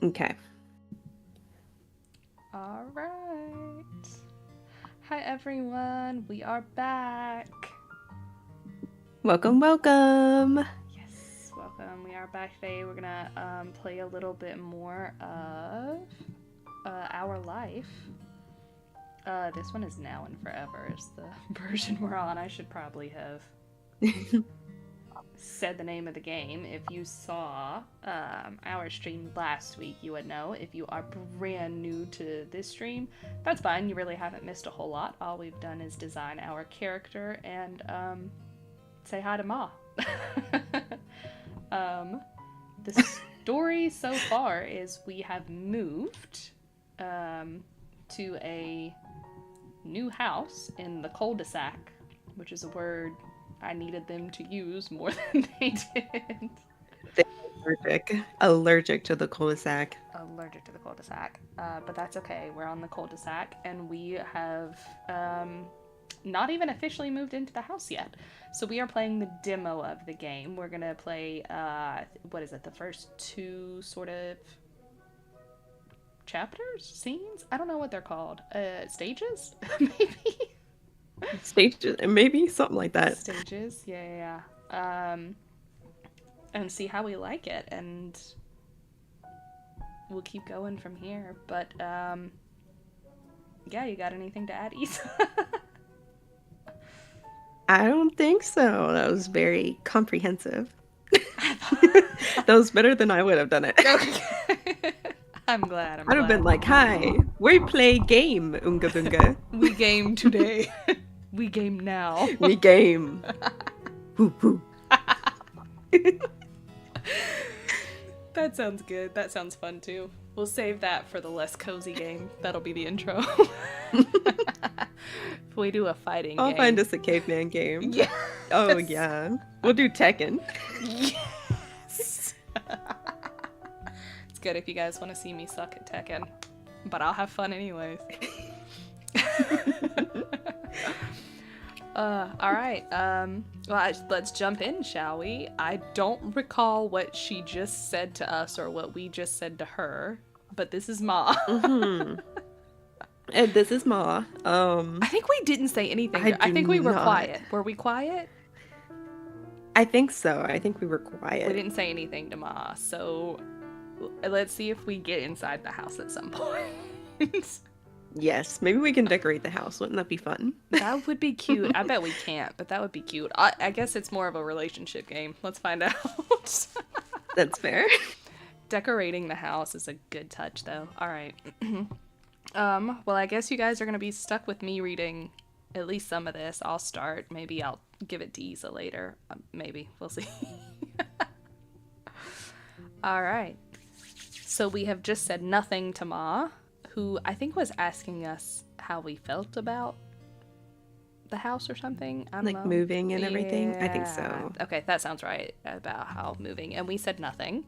Okay. All right. Hi, everyone. We are back. Welcome, welcome. Yes, welcome. We are back today. We're gonna play a little bit more of Our Life. This one is Now and Forever is the version we're on. I should probably have said the name of the game. If you saw our stream last week, you would know. If you are brand new to this stream, that's fine. You really haven't missed a whole lot. All we've done is design our character and say hi to Ma. The story so far is we have moved to a new house in the cul-de-sac, which is a word I needed them to use more than they did. They're allergic to the cul-de-sac. Allergic to the cul-de-sac, but that's okay. We're on the cul-de-sac, and we have not even officially moved into the house yet. So we are playing the demo of the game. We're gonna play what is it? The first two sort of chapters, scenes? I don't know what they're called. Stages, maybe. Stages, maybe something like that. Stages, yeah. And see how we like it, and we'll keep going from here. But yeah, you got anything to add, Isa? I don't think so. That was very comprehensive. That was better than I would have done it. Okay. I'm glad. I'd have been like, "Hi, we play game, Unga Bunga. We game today. We game now. We game." Woo woo. That sounds good. That sounds fun too. We'll save that for the less cozy game. That'll be the intro. If we do a fighting I'll game. find us a caveman game. Yeah. Oh yeah. We'll do Tekken. Yes. It's good if you guys want to see me suck at Tekken, but I'll have fun anyways. All right. Well, let's jump in, shall we? I don't recall what she just said to us or what we just said to her, but this is Ma. Mm-hmm. And this is Ma. I think we didn't say anything. I think we were quiet. Were we quiet? I think so. I think we were quiet. We didn't say anything to Ma, so let's see if we get inside the house at some point. Yes, maybe we can decorate the house. Wouldn't that be fun? That would be cute. I bet we can't, but that would be cute. I guess it's more of a relationship game. Let's find out. That's fair. Decorating the house is a good touch, though. All right. Well, I guess you guys are going to be stuck with me reading at least some of this. I'll start. Maybe I'll give it to Isa later. Maybe. We'll see. All right. So we have just said nothing to Ma, who I think was asking us how we felt about the house or something. I don't know. Like moving and everything? Yeah. I think so. Okay, that sounds right, about how moving. And we said nothing.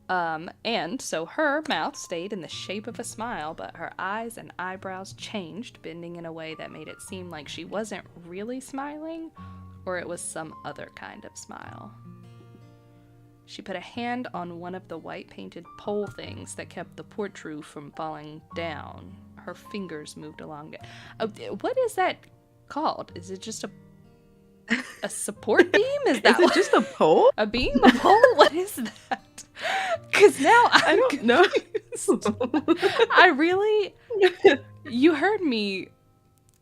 And so her mouth stayed in the shape of a smile, but her eyes and eyebrows changed, bending in a way that made it seem like she wasn't really smiling, or it was some other kind of smile. She put a hand on one of the white painted pole things that kept the porch roof from falling down. Her fingers moved along it. What is that called? Is it just a support beam? Is that Is it just a pole? a beam? A pole? What is that? Because now I don't know. I really... You heard me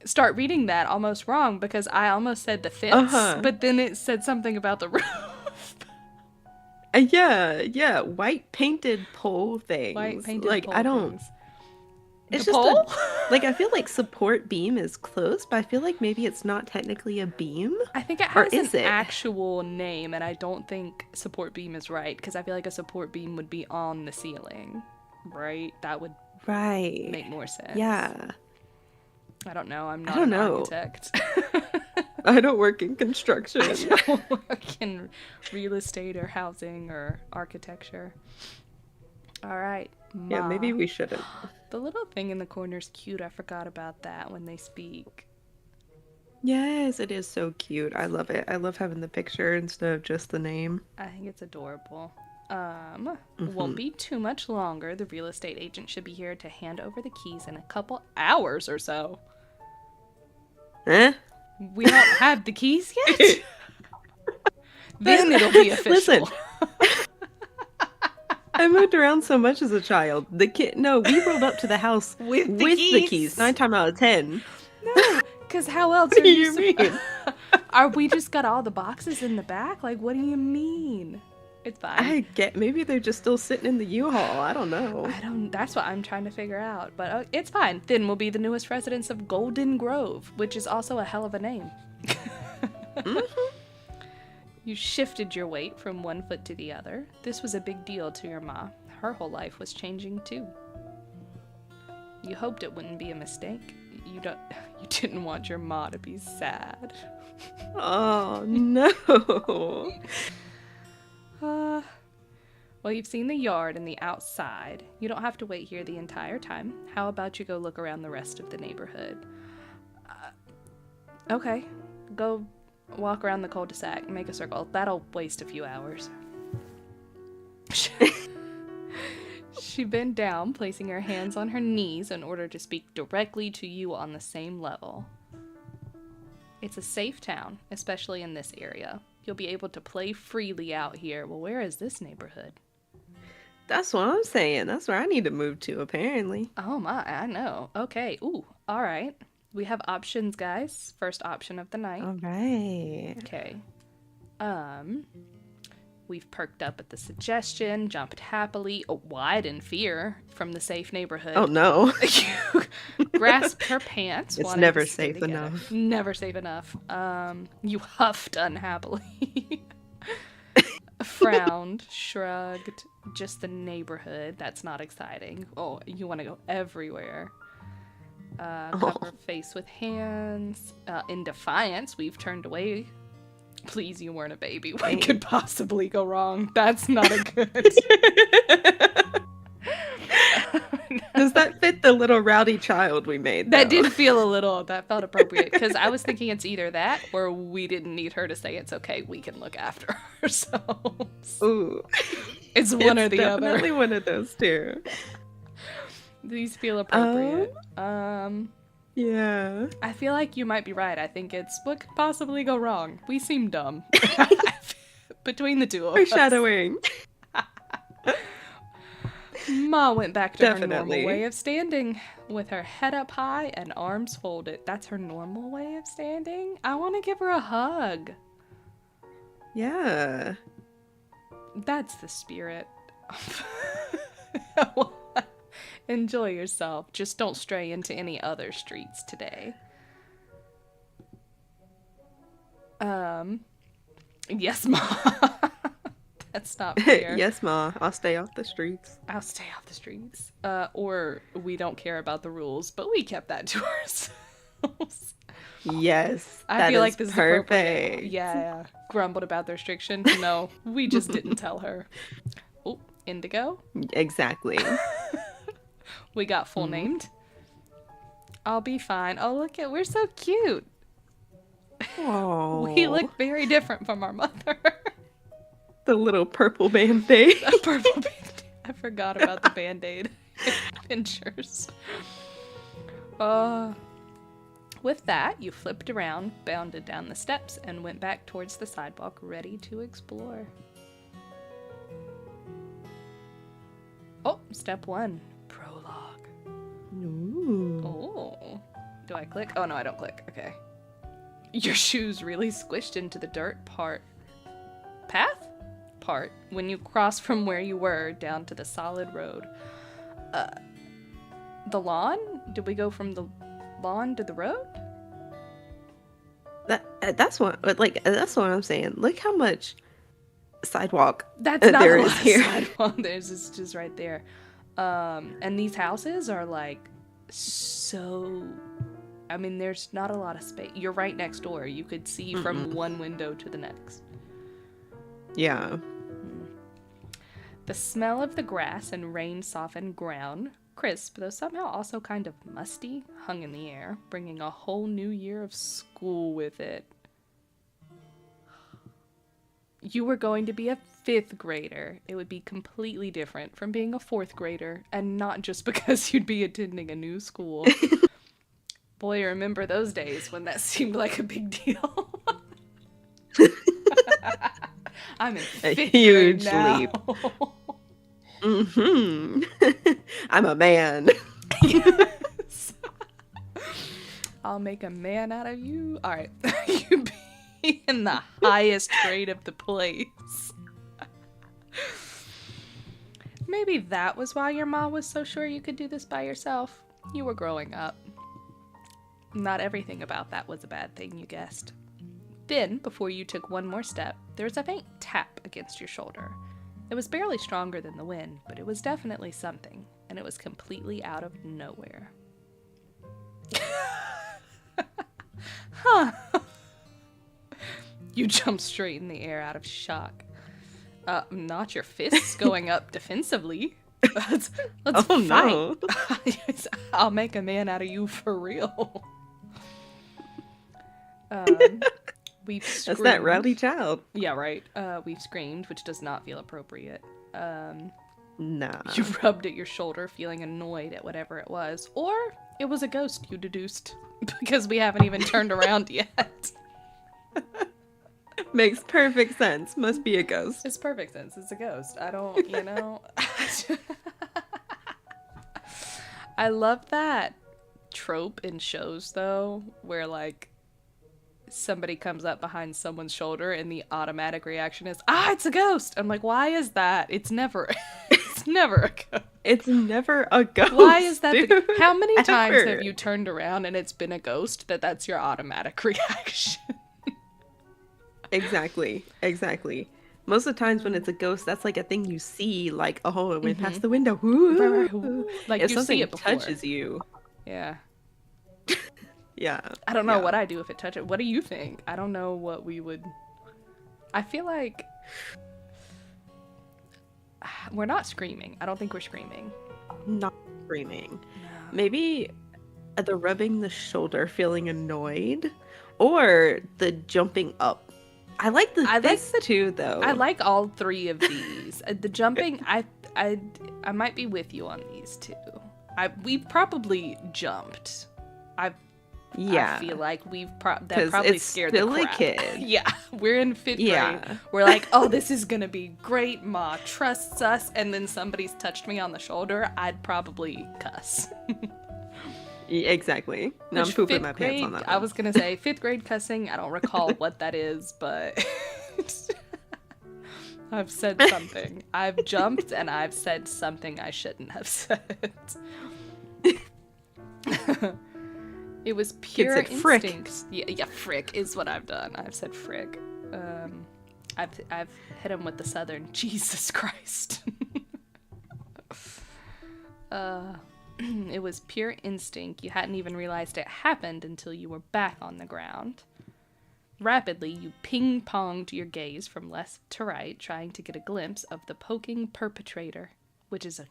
start reading that almost wrong because I almost said the fence, but then it said something about the roof. Yeah, white painted pole things. White painted like pole I don't. things. It's The just pole? like I feel like support beam is close, but I feel like maybe it's not technically a beam. I think it Or has is an it? actual name, and I don't think support beam is right because I feel like a support beam would be on the ceiling, right? That would Right. make more sense. Yeah. I don't know. I'm I not don't an know. architect. I don't work in construction. I don't work in real estate or housing or architecture. All right. Yeah, Ma. maybe we shouldn't. The little thing in the corner's cute. I forgot about that when they speak. Yes, it is so cute. I love it. I love having the picture instead of just the name. I think it's adorable. Won't be too much longer. The real estate agent should be here to hand over the keys in a couple hours or so. Huh? We don't have the keys yet? Then it'll be Listen, official. I moved around so much as a child. No, we rolled up to the house With with the the keys. keys 9 times out of 10. No, because how else What are do you you mean? Are we just got all the boxes in the back? Like, what do you mean? It's fine. Maybe they're just still sitting in the U-Haul. I don't know. That's what I'm trying to figure out. But it's fine. Then we'll be the newest residents of Golden Grove, which is also a hell of a name. You shifted your weight from one foot to the other. This was a big deal to your ma. Her whole life was changing too. You hoped it wouldn't be a mistake. You didn't want your ma to be sad. Oh, no. Well, you've seen the yard and the outside. You don't have to wait here the entire time. How about you go look around the rest of the neighborhood? Okay. Go walk around the cul-de-sac, make a circle. That'll waste a few hours. She bent down, placing her hands on her knees in order to speak directly to you on the same level. It's a safe town, especially in this area. You'll be able to play freely out here. Well, where is this neighborhood? That's what I'm saying. That's where I need to move to, apparently. Oh my, I know. Okay, ooh, all right. We have options, guys. First option of the night. All right. Okay. We've perked up at the suggestion, jumped happily, wide in fear from the safe neighborhood. Oh, no. You grasped her pants. It's wanting never to stay safe together. enough. Never safe enough. You huffed unhappily. Frowned, shrugged. Just the neighborhood. That's not exciting. Oh, you want to go everywhere. Cover face with hands. In defiance, we've turned away. Please, you weren't a baby. What could possibly go wrong? That's not a good. Does that fit the little rowdy child we made, though? That did feel a little, that felt appropriate. Because I was thinking it's either that or we didn't need her to say it's okay, we can look after ourselves. Ooh. It's one or the definitely other. one of those two. These feel appropriate. Yeah. I feel like you might be right. I think it's what could possibly go wrong. We seem dumb. Between the two of us. Foreshadowing. Ma went back to her Definitely. normal way of standing, with her head up high and arms folded. That's her normal way of standing? I want to give her a hug. Yeah. That's the spirit. Enjoy yourself. Just don't stray into any other streets today. Yes, Ma. That's not fair. Yes, Ma. I'll stay off the streets. I'll stay off the streets. Or we don't care about the rules, but we kept that to ourselves. Yes. I feel like this perfect. is appropriate. Yeah. Grumbled about the restrictions. No, we just didn't tell her. Oh, Indigo. Exactly. We got full named. I'll be fine. Oh, look at, we're so cute. Oh. We look very different from our mother. The little purple band-aid. A purple band-aid. I forgot about the band-aid pinchers. With that, you flipped around, bounded down the steps, and went back towards the sidewalk, ready to explore. Oh, step 1. Prologue. Ooh. Oh. Do I click? Oh, no, I don't click. Okay. Your shoes really squished into the dirt part when you crossed from where you were down to the solid road. The lawn? Did we go from the lawn to the road? That's what I'm saying. Look how much sidewalk That's not there a is lot here. of sidewalk. There's just right there. And these houses are like so. I mean, there's not a lot of space. You're right next door. You could see from one window to the next. Yeah. The smell of the grass and rain-softened ground, crisp, though somehow also kind of musty, hung in the air, bringing a whole new year of school with it. You were going to be a fifth grader. It would be completely different from being a fourth grader, and not just because you'd be attending a new school. Boy, remember those days when that seemed like a big deal. I'm in A fifth grade huge now. leap. Hmm. I'm a man. Yes. I'll make a man out of you. All right. You be in the highest grade of the place. Maybe that was why your mom was so sure you could do this by yourself. You were growing up. Not everything about that was a bad thing, you guessed. Then, before you took one more step, there was a faint tap against your shoulder. It was barely stronger than the wind, but it was definitely something, and it was completely out of nowhere. Huh. You jumped straight in the air out of shock. Not your fists going up defensively. Let's Oh fight. no. I'll make a man out of you for real. We've screamed. That's that rowdy child. Yeah, right. We've screamed, which does not feel appropriate. Nah. You rubbed at your shoulder, feeling annoyed at whatever it was. Or it was a ghost, you deduced. Because we haven't even turned around yet. Makes perfect sense. Must be a ghost. It's perfect sense. It's a ghost. I don't, I love that trope in shows, though, where, like, somebody comes up behind someone's shoulder and the automatic reaction is, it's a ghost. I'm like, why is that? It's never a ghost. It's never a ghost. Why is that? Dude, How many times ever. have you turned around and it's been a ghost that's your automatic reaction? Exactly. Most of the times when it's a ghost, that's like a thing you see, like, oh, it went past the window. Woo. Like, If you something see it before. touches you. Yeah. Yeah. I don't know yeah. what I do if it touches. What do you think? I don't know what we would. I feel like we're not screaming. I don't think we're screaming. Not screaming. No. Maybe the rubbing the shoulder, feeling annoyed, or the jumping up. I like the fist too, though. I like all three of these. The jumping, I might be with you on these two. We probably jumped. Yeah. I feel like that probably it's scared still the a crap. kid. Yeah, we're in fifth Yeah. grade. We're like, oh, this is gonna be great. Ma trusts us, and then somebody's touched me on the shoulder. I'd probably cuss. Exactly. No, I'm Which pooping fifth my grade, pants on that I one. was gonna say fifth grade cussing. I don't recall what that is, but I've said something. I've jumped and I've said something I shouldn't have said. It was pure said frick. instinct. Yeah, frick is what I've done. I've said frick. I've hit him with the southern Jesus Christ. It was pure instinct. You hadn't even realized it happened until you were back on the ground. Rapidly, you ping-ponged your gaze from left to right, trying to get a glimpse of the poking perpetrator, which is a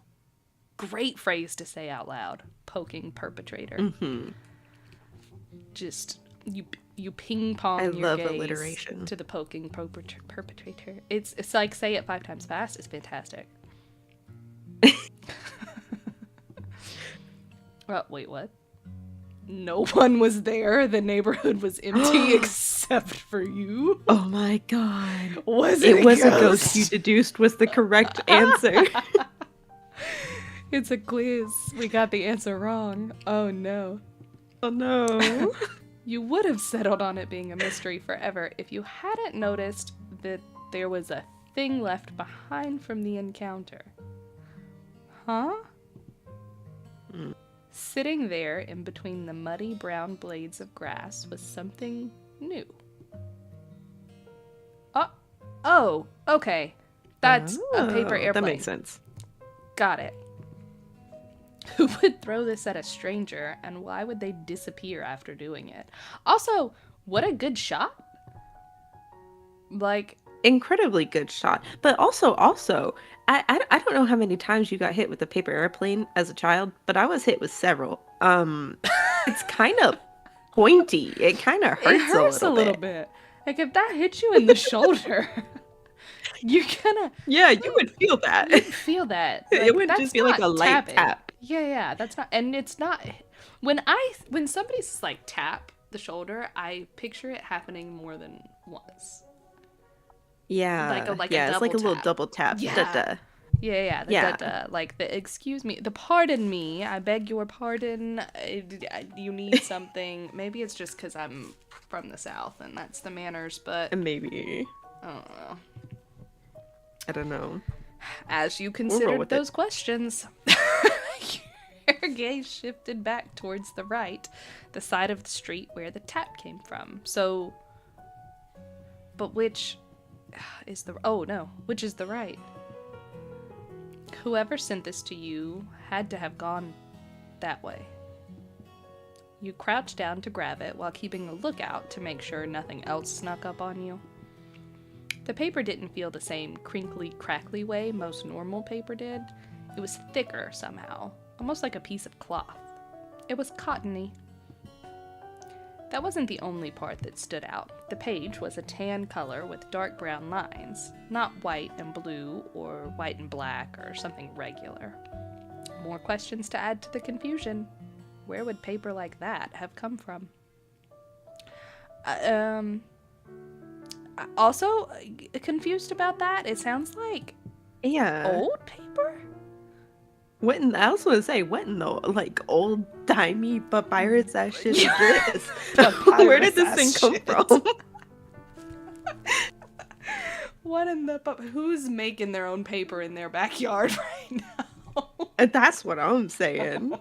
great phrase to say out loud. Poking perpetrator. Mm-hmm. Just, you ping-pong I your love gaze alliteration. to the poking perpetrator. It's like, say it 5 times fast. It's fantastic. Wait, what? No one was there. The neighborhood was empty except for you. Oh my god. Was It was a a ghost you deduced was the correct answer. It's a quiz. We got the answer wrong. Oh no. Oh no. You would have settled on it being a mystery forever if you hadn't noticed that there was a thing left behind from the encounter. Huh? Sitting there in between the muddy brown blades of grass was something new. Oh, okay. That's a paper airplane. That makes sense. Got it. Who would throw this at a stranger, and why would they disappear after doing it? Also, what a good shot. Like, Incredibly good shot. But also, I don't know how many times you got hit with a paper airplane as a child, but I was hit with several. It's kind of pointy. It kind of hurts, it hurts a little bit. bit. Like, if that hit you in the shoulder, You're gonna, Yeah, you would feel that. you'd feel that. It Like, wouldn't just that's be like a not light tapping. tap. Yeah, that's not, and it's not, when somebody's like tap the shoulder, I picture it happening more than once. Yeah, Like a yeah, it's like double a little tap. double tap. Yeah. Da-da. The Yeah, da-da. Like the excuse me, the pardon me, I beg your pardon. You need something. Maybe it's just because I'm from the South and that's the manners, but and maybe. I don't know. I don't know. As you We'll roll considered with it. those questions, your gaze shifted back towards the right, the side of the street where the tap came from. So, but which is the, oh no, which is the right? Whoever sent this to you had to have gone that way. You crouched down to grab it while keeping a lookout to make sure nothing else snuck up on you. The paper didn't feel the same crinkly, crackly way most normal paper did. It was thicker somehow, almost like a piece of cloth. It was cottony. That wasn't the only part that stood out. The page was a tan color with dark brown lines, not white and blue or white and black or something regular. More questions to add to the confusion. Where would paper like that have come from? Also confused about that. It sounds like Yeah. old paper? What in, I also want to say, what in the like old timey papyrus ass shit is this? Where did this thing come from? What in the who's making their own paper in their backyard right now? And that's what I'm saying.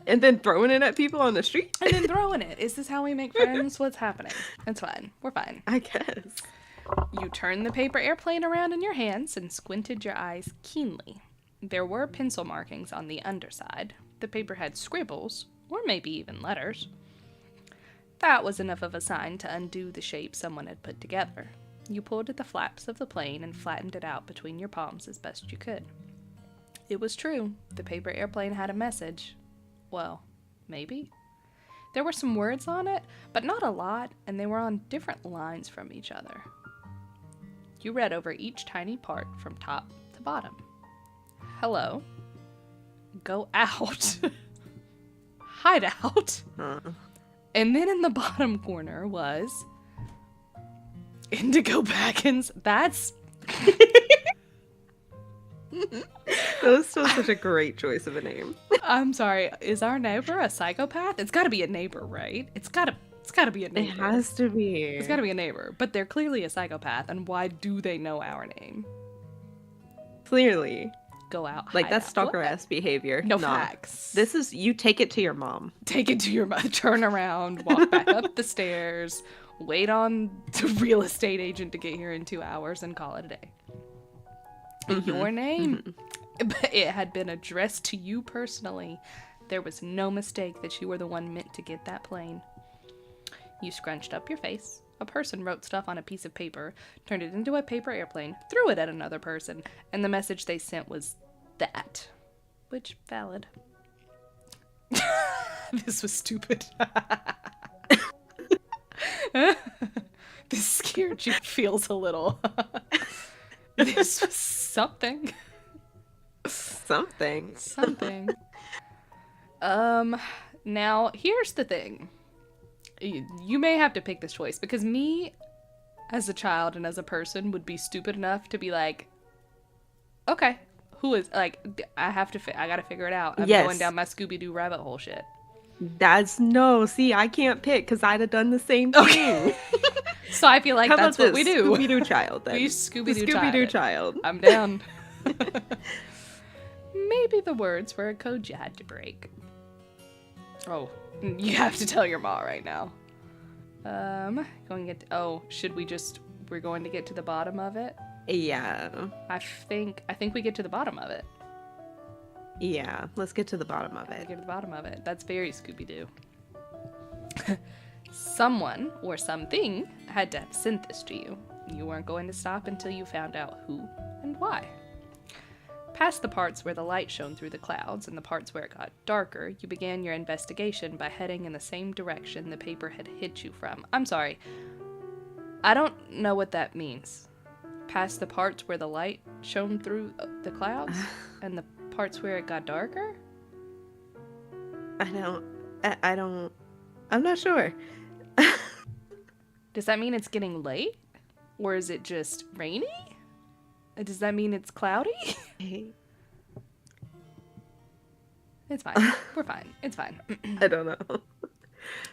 And then throwing it at people on the street? And then throwing it. Is this how we make friends? What's happening? It's fine. We're fine. I guess. You turned the paper airplane around in your hands and squinted your eyes keenly. There were pencil markings on the underside. The paper had scribbles, or maybe even letters. That was enough of a sign to undo the shape someone had put together. You pulled at the flaps of the plane and flattened it out between your palms as best you could. It was true. The paper airplane had a message. Well, maybe. There were some words on it, but not a lot, and they were on different lines from each other. You read over each tiny part from top to bottom. Hello. Go out. Hide out. And then in the bottom corner was Indigo Baggins. That's That was still such a great choice of a name. I'm sorry. Is our neighbor a psychopath? It's got to be a neighbor, right? It's got to be a It neighbor. has to be. It's got to be a neighbor, but they're clearly a psychopath, and why do they know our name? Clearly. Go out. Like, hide that's out. stalker What? ass behavior. No Nah. facts. This is, you take it to your mom. Take it to your mother, turn around, walk back up the stairs, wait on the real estate agent to get here in 2 hours, and call it a day. Your name? It had been addressed to you personally. There was no mistake that you were the one meant to get that plane. You scrunched up your face. A person wrote stuff on a piece of paper, turned it into a paper airplane, threw it at another person, and the message they sent was that. Which, valid. This was stupid. This scared you feels a little. This was something. Something. Now, here's the thing. You may have to pick this choice, because me, as a child and as a person, would be stupid enough to be like, okay, who is, like, I gotta figure it out. I'm Yes. going down my Scooby-Doo rabbit hole shit. See, I can't pick because I'd have done the same thing. So I feel like How that's about what we this? do. Scooby-Doo child, then. We The Scooby-Doo Scooby-Doo child. child. I'm down. Maybe the words were a code you had to break. Oh, you have to tell your ma right now. We're going to get to the bottom of it? Yeah. I think we get to the bottom of it. Yeah. Let's get to the bottom of We it. get to the bottom of it. That's very Scooby-Doo. Someone or something had to have sent this to you. You weren't going to stop until you found out who and why. Past the parts where the light shone through the clouds and the parts where it got darker, you began your investigation by heading in the same direction the paper had hit you from. I'm sorry. I don't know what that means. Past the parts where the light shone through the clouds? And the parts where it got darker? I don't. I don't. I'm not sure. Does that mean it's getting late? Or is it just rainy? Does that mean it's cloudy? It's fine. We're fine. It's fine. I don't know.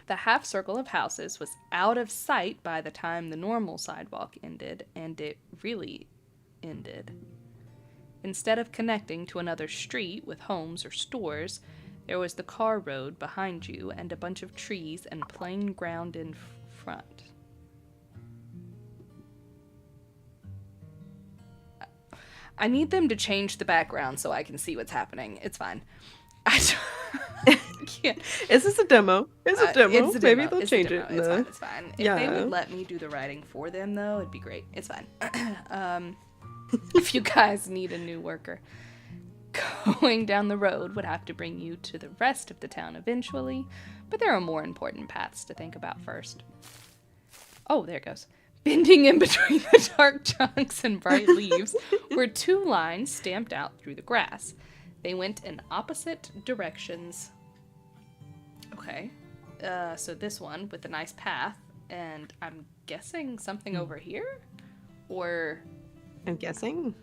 The half circle of houses was out of sight by the time the normal sidewalk ended, and it really ended. Instead of connecting to another street with homes or stores, there was the car road behind you and a bunch of trees and plain ground in front. I need them to change the background so I can see what's happening. It's fine. I can't. Is this a demo? It's a demo. It's a demo. Maybe they'll It's change a demo. it. It's No. fine. It's fine. If Yeah. they would let me do the writing for them, though, it'd be great. It's fine. If you guys need a new worker, going down the road would have to bring you to the rest of the town eventually, but there are more important paths to think about first. Oh, there it goes. Bending in between the dark chunks and bright leaves were two lines stamped out through the grass. They went in opposite directions. Okay. So this one with a nice path, and I'm guessing something over here? Or... I'm guessing.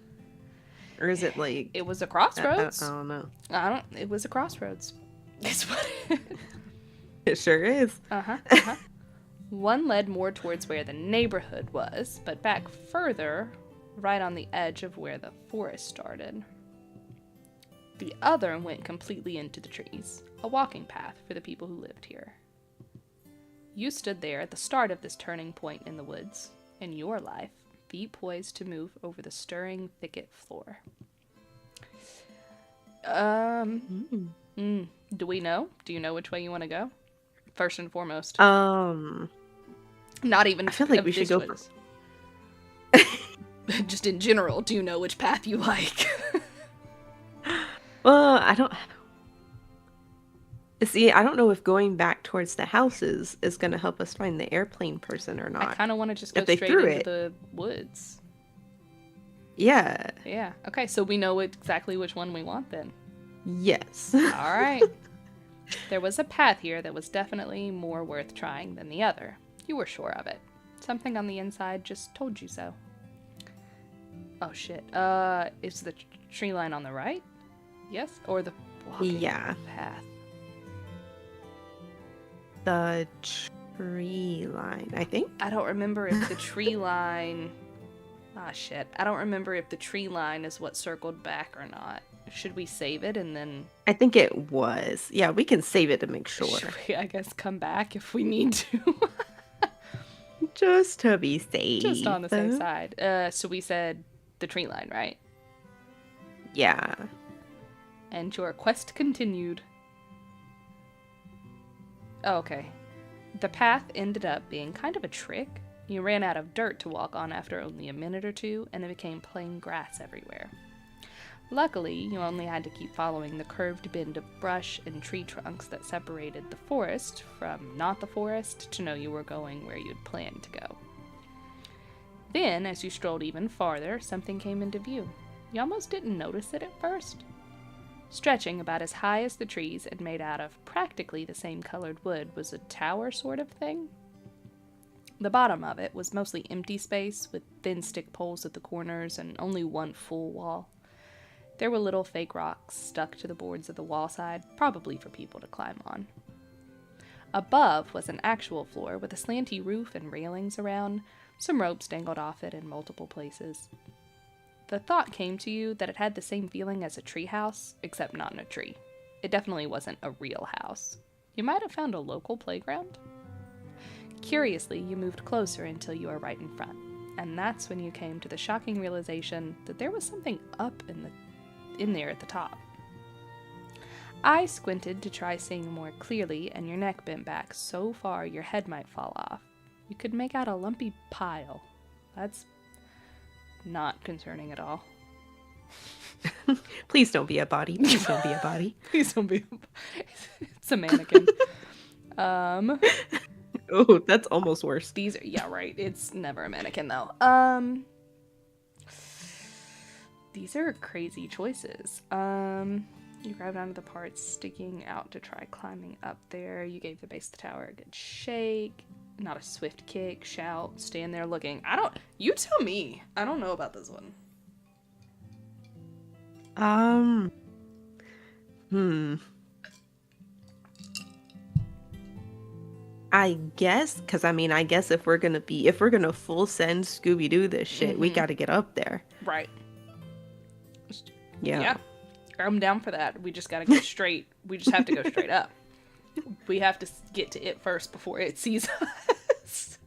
Or is it like... It was a crossroads. I don't know. It was a crossroads. It's what It sure is. Uh-huh. One led more towards where the neighborhood was, but back further, right on the edge of where the forest started. The other went completely into the trees, a walking path for the people who lived here. You stood there at the start of this turning point in the woods, in your life, feet poised to move over the stirring thicket floor. Do we know? Do you know which way you want to go? First and foremost. Not even. I feel like we should go for... Just in general, do you know which path you like? Well, I don't... See, I don't know if going back towards the houses is going to help us find the airplane person or not. I kind of want to just go If they straight threw into it. the woods. Yeah. Yeah. Okay, so we know exactly which one we want then. Yes. All right. There was a path here that was definitely more worth trying than the other. You were sure of it. Something on the inside just told you so. Oh shit. Is the tree line on the right? Yes? Or the walking path? The tree line, I think. I don't remember if the tree line... Ah, shit. I don't remember if the tree line is what circled back or not. Should we save it and then... I think it was. Yeah, we can save it to make sure. Should we, I guess, come back if we need to? Just to be safe. Just on the safe side. So we said the tree line, right? Yeah. And your quest continued. Oh, okay. The path ended up being kind of a trick. You ran out of dirt to walk on after only a minute or two, and it became plain grass everywhere. Luckily, you only had to keep following the curved bend of brush and tree trunks that separated the forest from not the forest to know you were going where you'd planned to go. Then, as you strolled even farther, something came into view. You almost didn't notice it at first. Stretching about as high as the trees and made out of practically the same colored wood was a tower sort of thing. The bottom of it was mostly empty space with thin stick poles at the corners and only one full wall. There were little fake rocks stuck to the boards of the wall side, probably for people to climb on. Above was an actual floor with a slanty roof and railings around. Some ropes dangled off it in multiple places. The thought came to you that it had the same feeling as a tree house, except not in a tree. It definitely wasn't a real house. You might have found a local playground. Curiously, you moved closer until you were right in front, and that's when you came to the shocking realization that there was something up in there at the top. I squinted to try seeing more clearly, and your neck bent back so far your head might fall off. You could make out a lumpy pile. That's not concerning at all. Please don't be a body. Please don't be a body. Please don't be. It's a mannequin. Oh, that's almost worse. These are, yeah, right. It's never a mannequin though. These are crazy choices. You grabbed onto the parts sticking out to try climbing up there. You gave the base of the tower a good shake. Not a swift kick, shout, stand there looking. You tell me. I don't know about this one. Hmm. I guess, because I guess if we're gonna full send Scooby-Doo this shit, we gotta get up there. Right. Yeah. Yeah. I'm down for that. We just gotta go straight. We just have to go straight up. We have to get to it first before it sees us.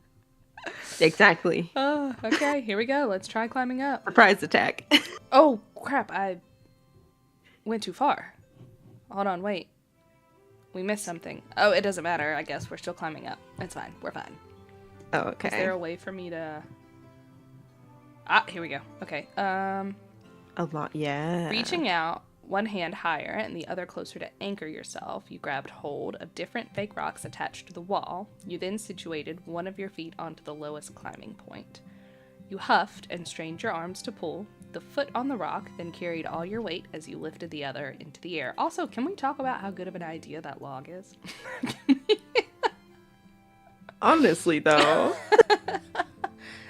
Exactly. Oh, okay. Here we go. Let's try climbing up. Surprise attack. Oh, crap. I went too far. Hold on. Wait. We missed something. Oh, it doesn't matter. I guess we're still climbing up. It's fine. We're fine. Oh, okay. Is there a way for me to... here we go. Okay. A lot, yeah. Reaching out, one hand higher and the other closer to anchor yourself, you grabbed hold of different fake rocks attached to the wall. You then situated one of your feet onto the lowest climbing point. You huffed and strained your arms to pull. The foot on the rock then carried all your weight as you lifted the other into the air. Also, can we talk about how good of an idea that log is? Honestly, though.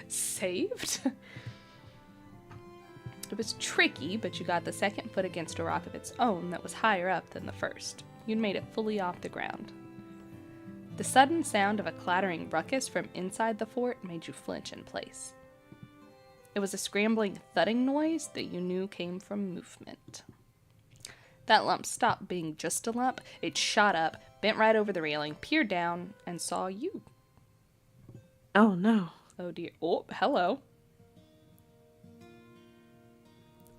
Saved? It was tricky, but you got the second foot against a rock of its own that was higher up than the first. You'd made it fully off the ground. The sudden sound of a clattering ruckus from inside the fort made you flinch in place. It was a scrambling, thudding noise that you knew came from movement. That lump stopped being just a lump. It shot up, bent right over the railing, peered down, and saw you. Oh, no. Oh, dear. Oh, hello.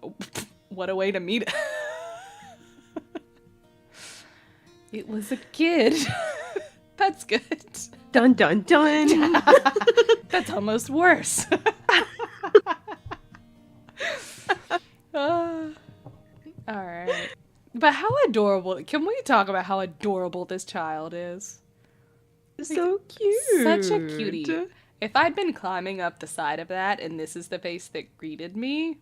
Oh, what a way to meet it. It was a kid. That's good. Dun, dun, dun. That's almost worse. Alright. But how adorable. Can we talk about how adorable this child is? So cute. Such a cutie. If I'd been climbing up the side of that and this is the face that greeted me,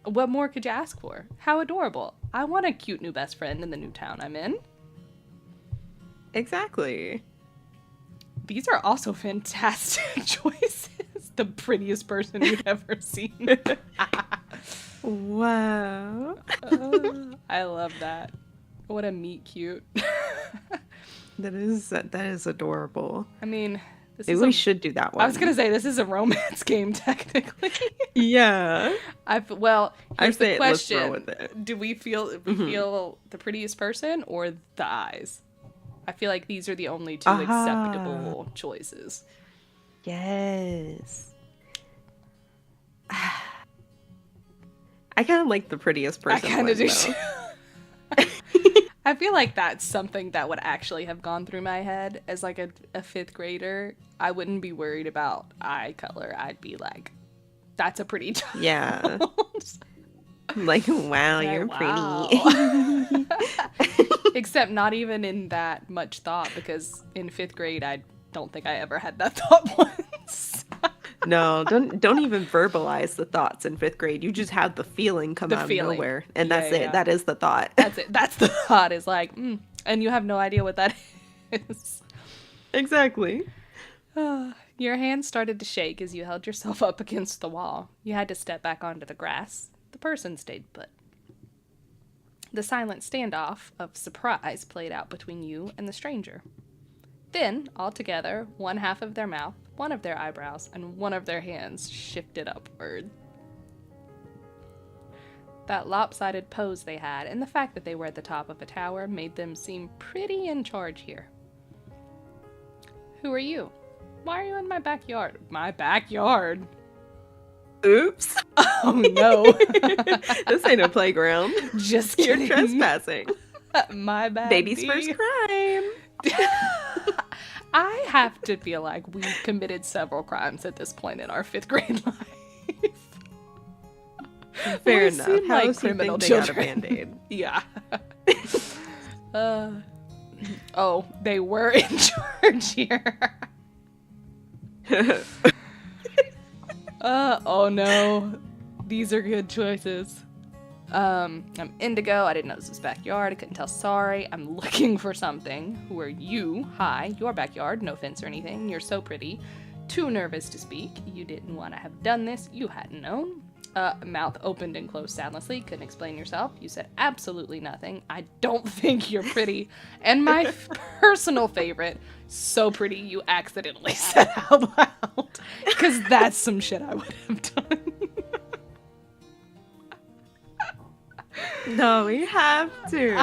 what more could you ask for? How adorable. I want a cute new best friend in the new town I'm in. Exactly. These are also fantastic choices. The prettiest person you've ever seen. Wow. I love that. What a meet cute. That is adorable. I mean, Maybe we should do that one. I was gonna say this is a romance game technically. Yeah. Here's the question: let's roll with it. Do we feel the prettiest person or the eyes? I feel like these are the only two acceptable choices. Yes. I kind of like the prettiest person. I kind of do too. I feel like that's something that would actually have gone through my head as like a fifth grader. I wouldn't be worried about eye color. I'd be like, that's a pretty child. Yeah. Like, wow, you're wow. pretty. Except not even in that much thought, because in fifth grade, I don't think I ever had that thought once. No, don't even verbalize the thoughts in fifth grade. You just have the feeling come out of nowhere. And that's it. That is the thought. That's it. That's the thought is like, and you have no idea what that is. Exactly. Your hands started to shake as you held yourself up against the wall. You had to step back onto the grass. The person stayed put. The silent standoff of surprise played out between you and the stranger. Then, all together, one half of their mouth, one of their eyebrows, and one of their hands shifted upward. That lopsided pose they had, and the fact that they were at the top of a tower, made them seem pretty in charge here. Who are you? Why are you in my backyard? My backyard? Oops. Oh no. This ain't a playground. Just kidding. You're trespassing. My bad. Baby's first crime. I have to feel like we've committed several crimes at this point in our fifth grade life. Fair We enough. seem How like else do you criminal think they got a children. Band-Aid? Yeah. Oh, they were in charge here. Oh no. These are good choices. I'm indigo. I didn't know this was backyard. I couldn't tell. Sorry. I'm looking for something. Who are you? Hi. Your backyard. No offense or anything. You're so pretty. Too nervous to speak. You didn't want to have done this. You hadn't known. Mouth opened and closed soundlessly. Couldn't explain yourself. You said absolutely nothing. I don't think you're pretty. And my personal favorite, so pretty you accidentally said out loud. Because that's some shit I would have done. No, we have to.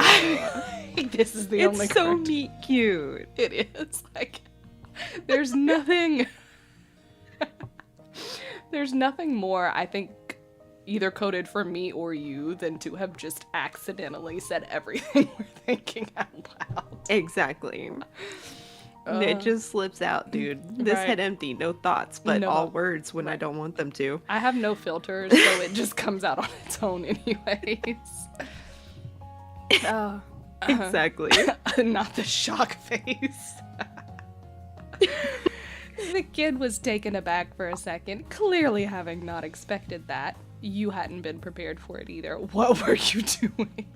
This is the only It's so correct- meet cute. It is. Like, there's nothing... There's nothing more, I think, either coded for me or you than to have just accidentally said everything we're thinking out loud. Exactly. It just slips out, dude. This right. head empty, no thoughts, but No. all words when I don't want them to. I have no filters, so it just comes out on its own anyways. Exactly. Not the shock face. The kid was taken aback for a second, clearly having not expected that. You hadn't been prepared for it either. What were you doing?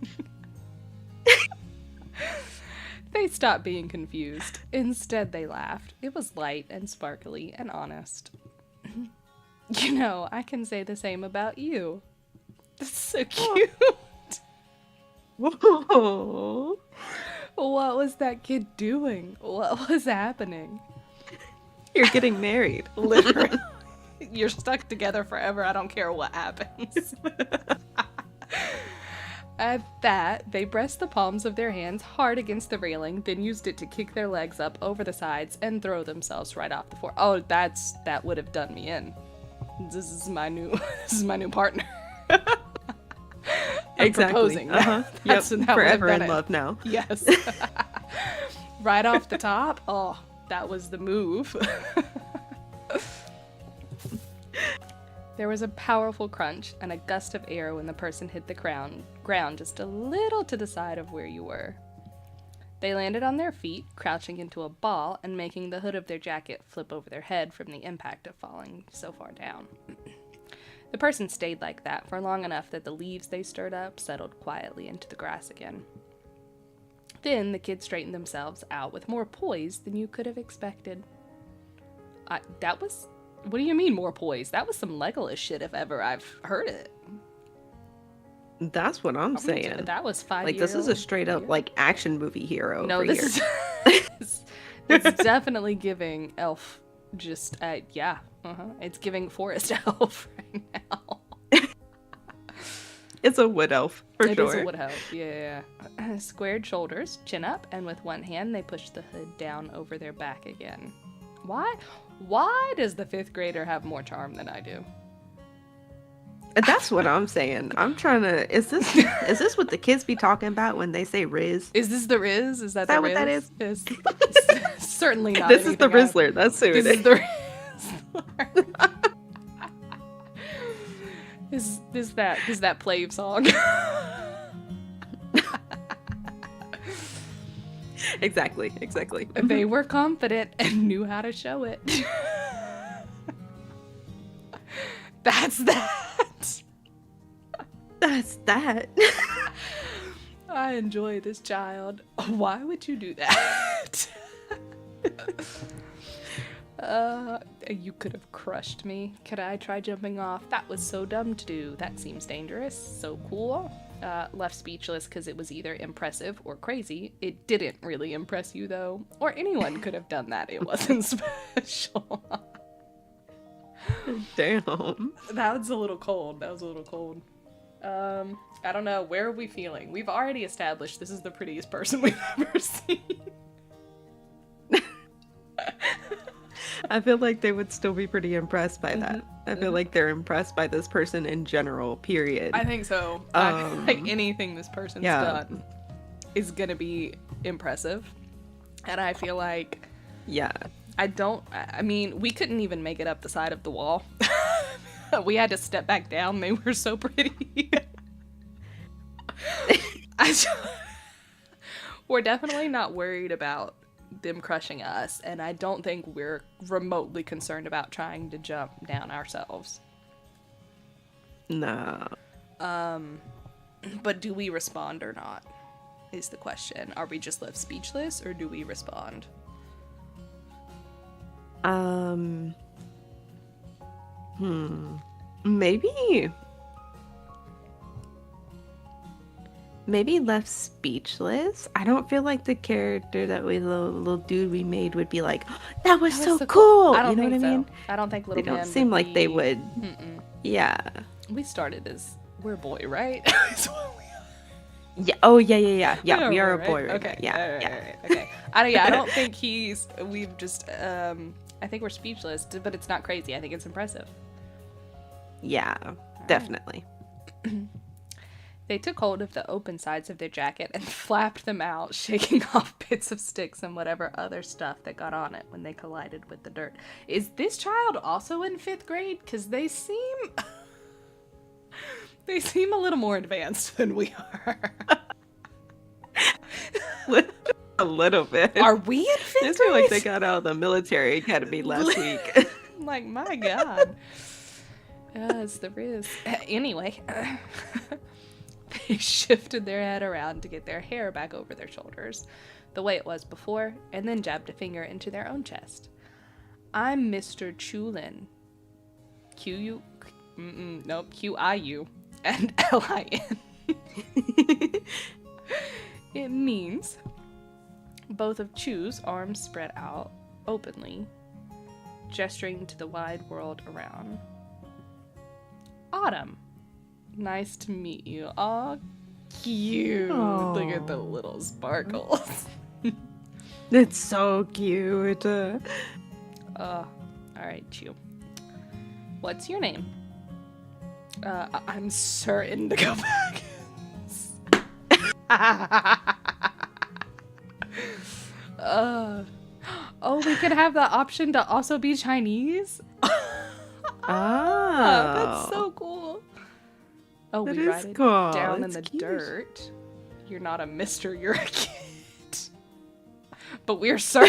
They stopped being confused. Instead, they laughed. It was light and sparkly and honest. You know, I can say the same about you. That's so cute. Whoa. What was that kid doing? What was happening? You're getting married. Literally. You're stuck together forever. I don't care what happens. At that, they pressed the palms of their hands hard against the railing, then used it to kick their legs up over the sides and throw themselves right off the floor. Oh, that would have done me in. This is my new partner. I'm Exactly. proposing. Yep. That Forever would've in done it. love now. Yes. Right off the top. Oh, that was the move. There was a powerful crunch and a gust of air when the person hit the ground just a little to the side of where you were. They landed on their feet, crouching into a ball and making the hood of their jacket flip over their head from the impact of falling so far down. The person stayed like that for long enough that the leaves they stirred up settled quietly into the grass again. Then the kids straightened themselves out with more poise than you could have expected. What do you mean more poise? That was some Legolas shit if ever I've heard it. That's what I'm saying. That was 5 Like, years. this is a straight up, like, action movie hero. No, over this here. is... It's definitely giving elf just... yeah. It's giving forest elf right now. It's a wood elf, for It sure. is a wood elf, yeah. Squared shoulders, chin up, and with one hand they pushed the hood down over their back again. Why does the 5th grader have more charm than I do? That's what I'm saying. I'm trying to... Is this what the kids be talking about when they say Riz? Is this the Riz? Is that the what Riz? that is? It's certainly not. This is the anything Rizzler. That's who This it is is. the Rizzler. Is that Plave song? Exactly. They were confident and knew how to show it. That's that. That's that. I enjoy this child. Why would you do that? You could have crushed me. Could I try jumping off? That was so dumb to do. That seems dangerous. So cool. Left speechless because it was either impressive or crazy. It didn't really impress you, though. Or anyone could have done that. It wasn't special. Damn. That was a little cold. I don't know. Where are we feeling? We've already established this is the prettiest person we've ever seen. I feel like they would still be pretty impressed by that. I feel like they're impressed by this person in general, period. I think so. I feel like anything this person's done is gonna be impressive. And I feel like... Yeah. I mean, we couldn't even make it up the side of the wall. We had to step back down. They were so pretty. We're definitely not worried about them crushing us, and I don't think we're remotely concerned about trying to jump down ourselves. No. But do we respond or not? Is the question. Are we just left speechless or do we respond? Um. Maybe. Maybe left speechless. I don't feel like the character that little dude we made would be like, that was That was so so cool. I don't You know what I think so. mean? I don't think They little don't man seem would like they be... would. Mm-mm. Yeah. We started as we're boy, right? That's what we are. Yeah. Oh yeah, yeah, yeah. Yeah. We are a right? boy right Okay. now. Yeah. All right, Yeah. all right, okay. I don't think he's. We've just. I think we're speechless, but it's not crazy. I think it's impressive. Yeah. All Definitely. right. They took hold of the open sides of their jacket and flapped them out, shaking off bits of sticks and whatever other stuff that got on it when they collided with the dirt. Is this child also in 5th grade? Because they seem. They seem a little more advanced than we are. A little bit. Are we in 5th grade? They seem like they got out of the military academy last week. Like, my God. Yes, there is. Anyway, they shifted their head around to get their hair back over their shoulders, the way it was before, and then jabbed a finger into their own chest. I'm Mr. Chulin. Q-U... nope, Q-I-U and L-I-N. It means both of Chu's arms spread out openly, gesturing to the wide world around. Autumn. Nice to meet you. Aw, cute. Aww. Look at the little sparkles. It's so cute. Alright, Chu. What's your name? I'm Sir Indigo Oh, we could have the option to also be Chinese? That's so cool. Oh, That we is write it cool. down in It's the cute. dirt. You're not a mister, you're a kid. But we're Sir.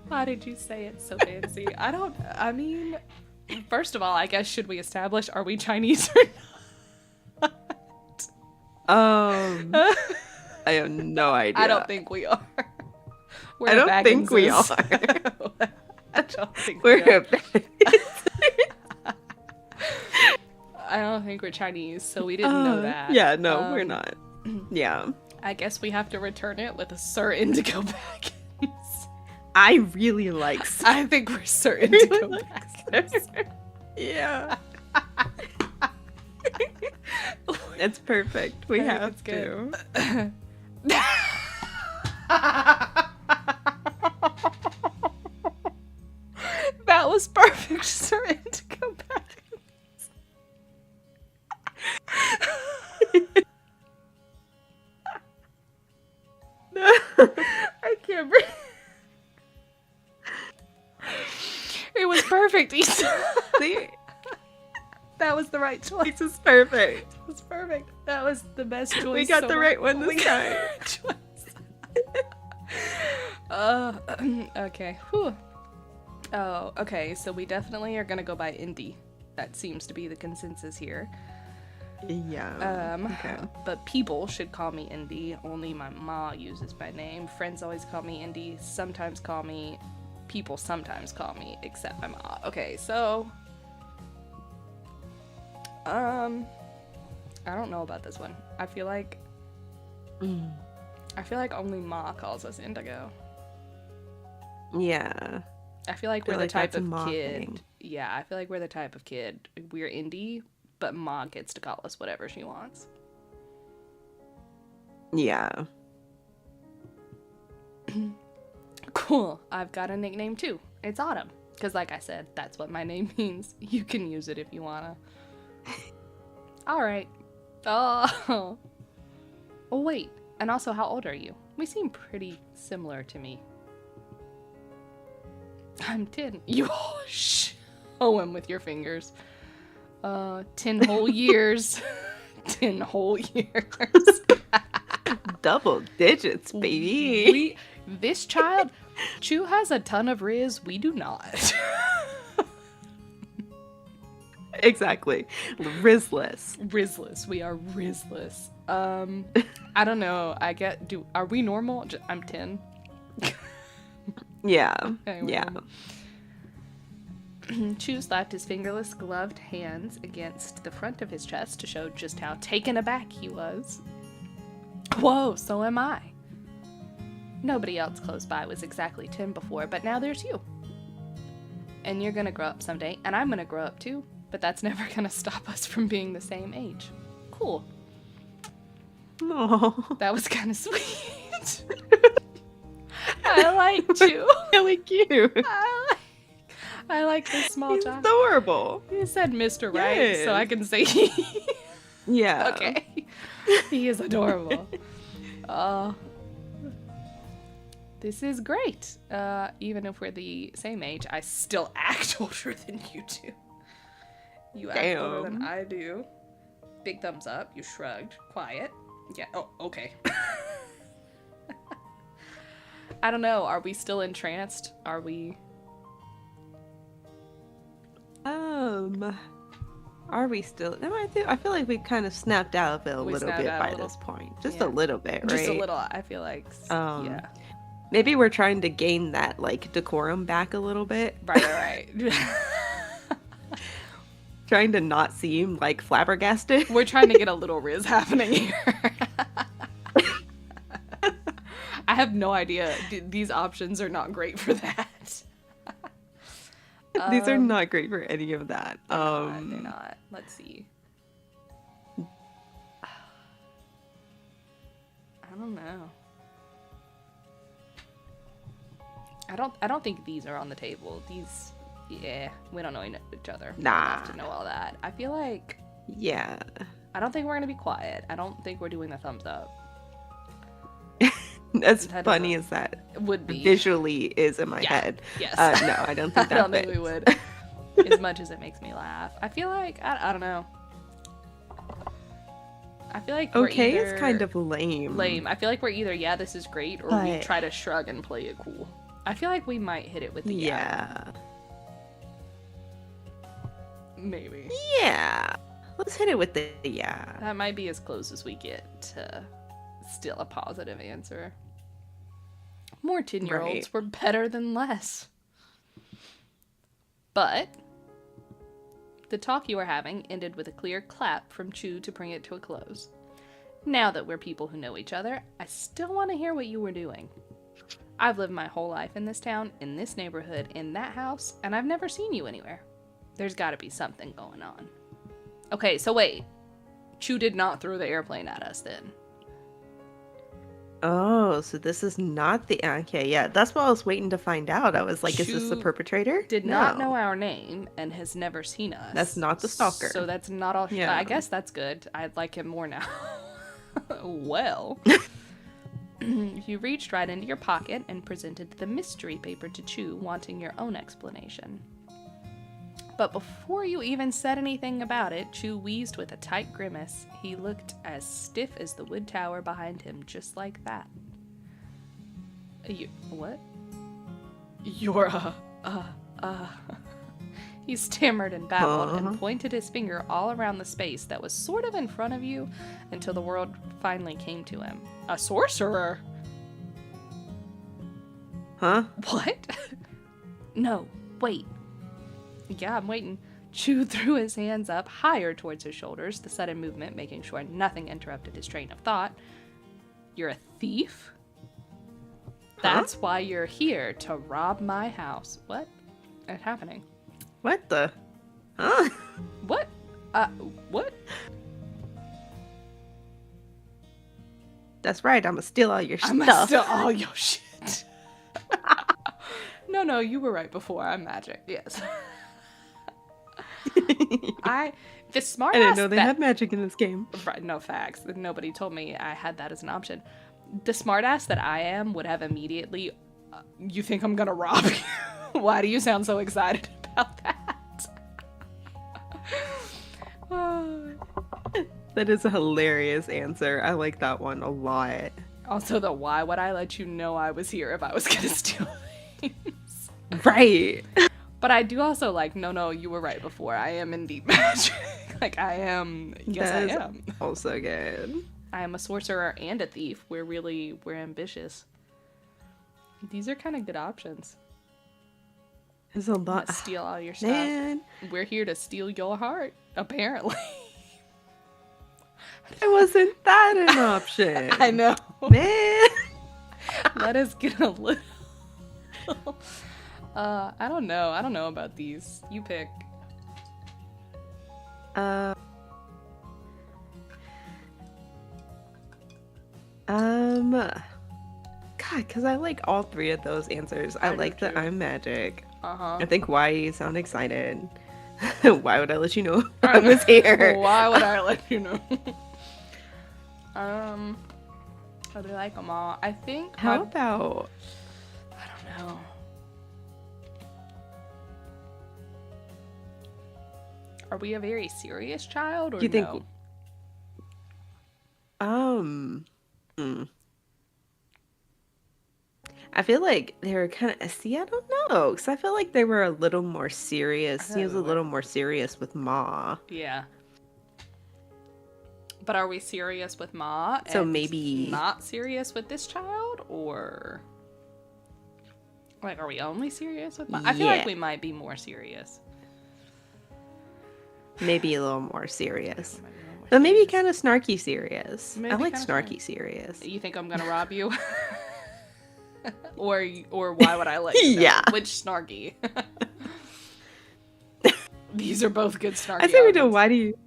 Why did you say it so fancy? I mean, first of all, I guess should we establish, are we Chinese or not? I have no idea. I don't think we are. I don't think we are. I don't think We're we are. a I don't think we're Chinese, so we didn't know that. Yeah, no, we're not. Yeah. I guess we have to return it with a Sir Indigo Baggins. I really like I think we're Sir Indigo Baggins. Yeah. It's perfect. We I think have it's good. to. That was perfect, Sir Indigo Baggins. I can't breathe. It was perfect, Issa. See? That was the right choice. This is perfect. It was perfect. That was the best choice. We got so the far. right one We this got time. the right choice. Okay. Whew. Oh, okay. So we definitely are gonna go by indie. That seems to be the consensus here. Yeah. Okay. But people should call me indie. Only my ma uses my name. Friends always call me indie. Sometimes call me. People sometimes call me, except my ma. Okay, so. I don't know about this one. I feel like only ma calls us indigo. Yeah. I feel like Feel we're like the type that's a of ma kid. thing. Yeah, I feel like we're the type of kid. We're indie, but ma gets to call us whatever she wants. Yeah. Cool. I've got a nickname too. It's Autumn. Because like I said, that's what my name means. You can use it if you wanna. Alright. Oh. Oh wait. And also, how old are you? We seem pretty similar to me. I'm 10. You show him with your fingers. 10 whole years. 10 whole years. Double digits, baby. This child, Chu has a ton of riz. We do not. Exactly. Rizless. Rizless. We are rizless. I don't know. Are we normal? I'm 10. Yeah. Okay, we're Yeah. normal. Chu slapped his fingerless, gloved hands against the front of his chest to show just how taken aback he was. Whoa, so am I. Nobody else close by was exactly 10 before, but now there's you. And you're gonna grow up someday, and I'm gonna grow up too, but that's never gonna stop us from being the same age. Cool. Oh, That was kind of sweet. I like Chu. really cute. I like this small He's child. adorable. You said Mr. Right, so I Yes. can say he. Yeah. Okay. He is adorable. This is great. Even if we're the same age, I still act older than you do. You act older than Damn. I do. Big thumbs up. You shrugged. Quiet. Yeah. Oh, okay. I don't know. Are we still entranced? Are we? Are we still? No, I feel like we kind of snapped out of it a We little snapped bit out a by little. this point. Just Yeah. a little bit, right? Just a little. I feel like. Yeah. Maybe we're trying to gain that like decorum back a little bit. Right. Trying to not seem like flabbergasted. We're trying to get a little Riz happening here. I have no idea. These options are not great for that. These are not great for any of that. They're not. Let's see. I don't know. I don't think these are on the table. These, yeah, we don't know each other enough to know all that. I feel like Yeah. I don't think we're gonna be quiet. I don't think we're doing the thumbs up. As That funny as that would be visually is in my Yeah. head. Yes. No, I don't think I that don't think we fits. would. As much as it makes me laugh. I feel like I don't know. I feel like we're Okay, either it's kind of lame. lame. I feel like we're either yeah, this is great, or we But- try to shrug and play it cool. I feel like we might hit it with the Yeah. Maybe. Yeah. Let's hit it with the yeah. That might be as close as we get to still a positive answer. More 10-year-olds Right. were better than less. But the talk you were having ended with a clear clap from Chu to bring it to a close. Now that we're people who know each other, I still want to hear what you were doing. I've lived my whole life in this town, in this neighborhood, in that house, and I've never seen you anywhere. There's got to be something going on. Okay, so wait. Chu did not throw the airplane at us then. Oh, so this is not the okay, yeah. That's what I was waiting to find out. I was like, is this the Chu perpetrator? Did not know our name and has never seen us. That's not the stalker. So that's not all. Yeah. I guess that's good. I'd like him more now. Well, you reached right into your pocket and presented the mystery paper to Chu, wanting your own explanation. But before you even said anything about it, Chu wheezed with a tight grimace. He looked as stiff as the wood tower behind him, just like that. You, what? You're He stammered and babbled and pointed his finger all around the space that was sort of in front of you until the world finally came to him. A sorcerer? Huh? What? No, wait. Yeah, I'm waiting. Chu threw his hands up higher towards his shoulders, the sudden movement making sure nothing interrupted his train of thought. You're a thief? That's why you're here, to rob my house. What is happening? What the? Huh? What? What? That's right, I'm gonna steal all your I'm stuff. still all your shit. No, you were right before. I'm magic. Yes. The smart I didn't ass know they had magic in this game. Right, no facts. Nobody told me I had that as an option. The smartass that I am would have immediately, you think I'm gonna rob you? Why do you sound so excited about that? That is a hilarious answer. I like that one a lot. Also, the why would I let you know I was here if I was gonna steal things? Right. But I do also like, no, you were right before. I am indeed magic. Like, I am. Yes, That I is am. also good. I am a sorcerer and a thief. We're ambitious. These are kind of good options. There's a lot. Steal all your stuff. Man, We're here to steal your heart, apparently. it wasn't that an option. I know. Man. Let us get a little. I don't know. I don't know about these. You pick. God, because I like all three of those answers. I like that I'm magic. I think why you sound excited. Why would I let you know I was here? Why would I let you know? I do like them all. I think. How about? I don't know. Are we a very serious child, or You think? no? I feel like they were kind of. See, I don't know, because I feel like they were a little more serious. He was a little more serious with Ma. Yeah. But are we serious with Ma? So and maybe not serious with this child, or like, are we only serious with Ma? I feel like we might be more serious. Maybe a little more serious. But maybe kind of snarky serious. I like snarky serious. You think I'm gonna rob you? or why would I let you know? Yeah. Which snarky? These are both good snarky. I say we do why do you...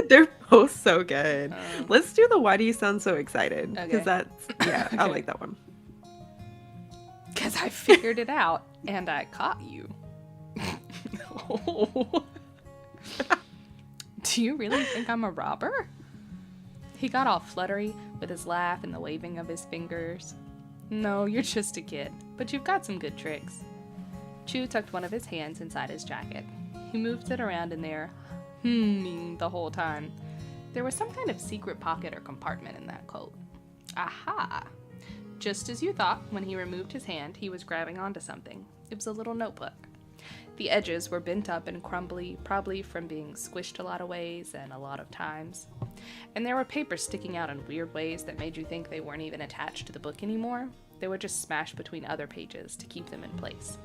They're both so good. Let's do the why do you sound so excited? Because that's... Yeah, okay. I like that one. Because I figured it out and I caught you. Do you really think I'm a robber? He got all fluttery with his laugh and the waving of his fingers. No, you're just a kid, but you've got some good tricks. Chu tucked one of his hands inside his jacket. He moved it around in there, the whole time. There was some kind of secret pocket or compartment in that coat. Aha! Just as you thought, when he removed his hand, he was grabbing onto something. It was a little notebook. The edges were bent up and crumbly, probably from being squished a lot of ways and a lot of times. And there were papers sticking out in weird ways that made you think they weren't even attached to the book anymore. They were just smashed between other pages to keep them in place.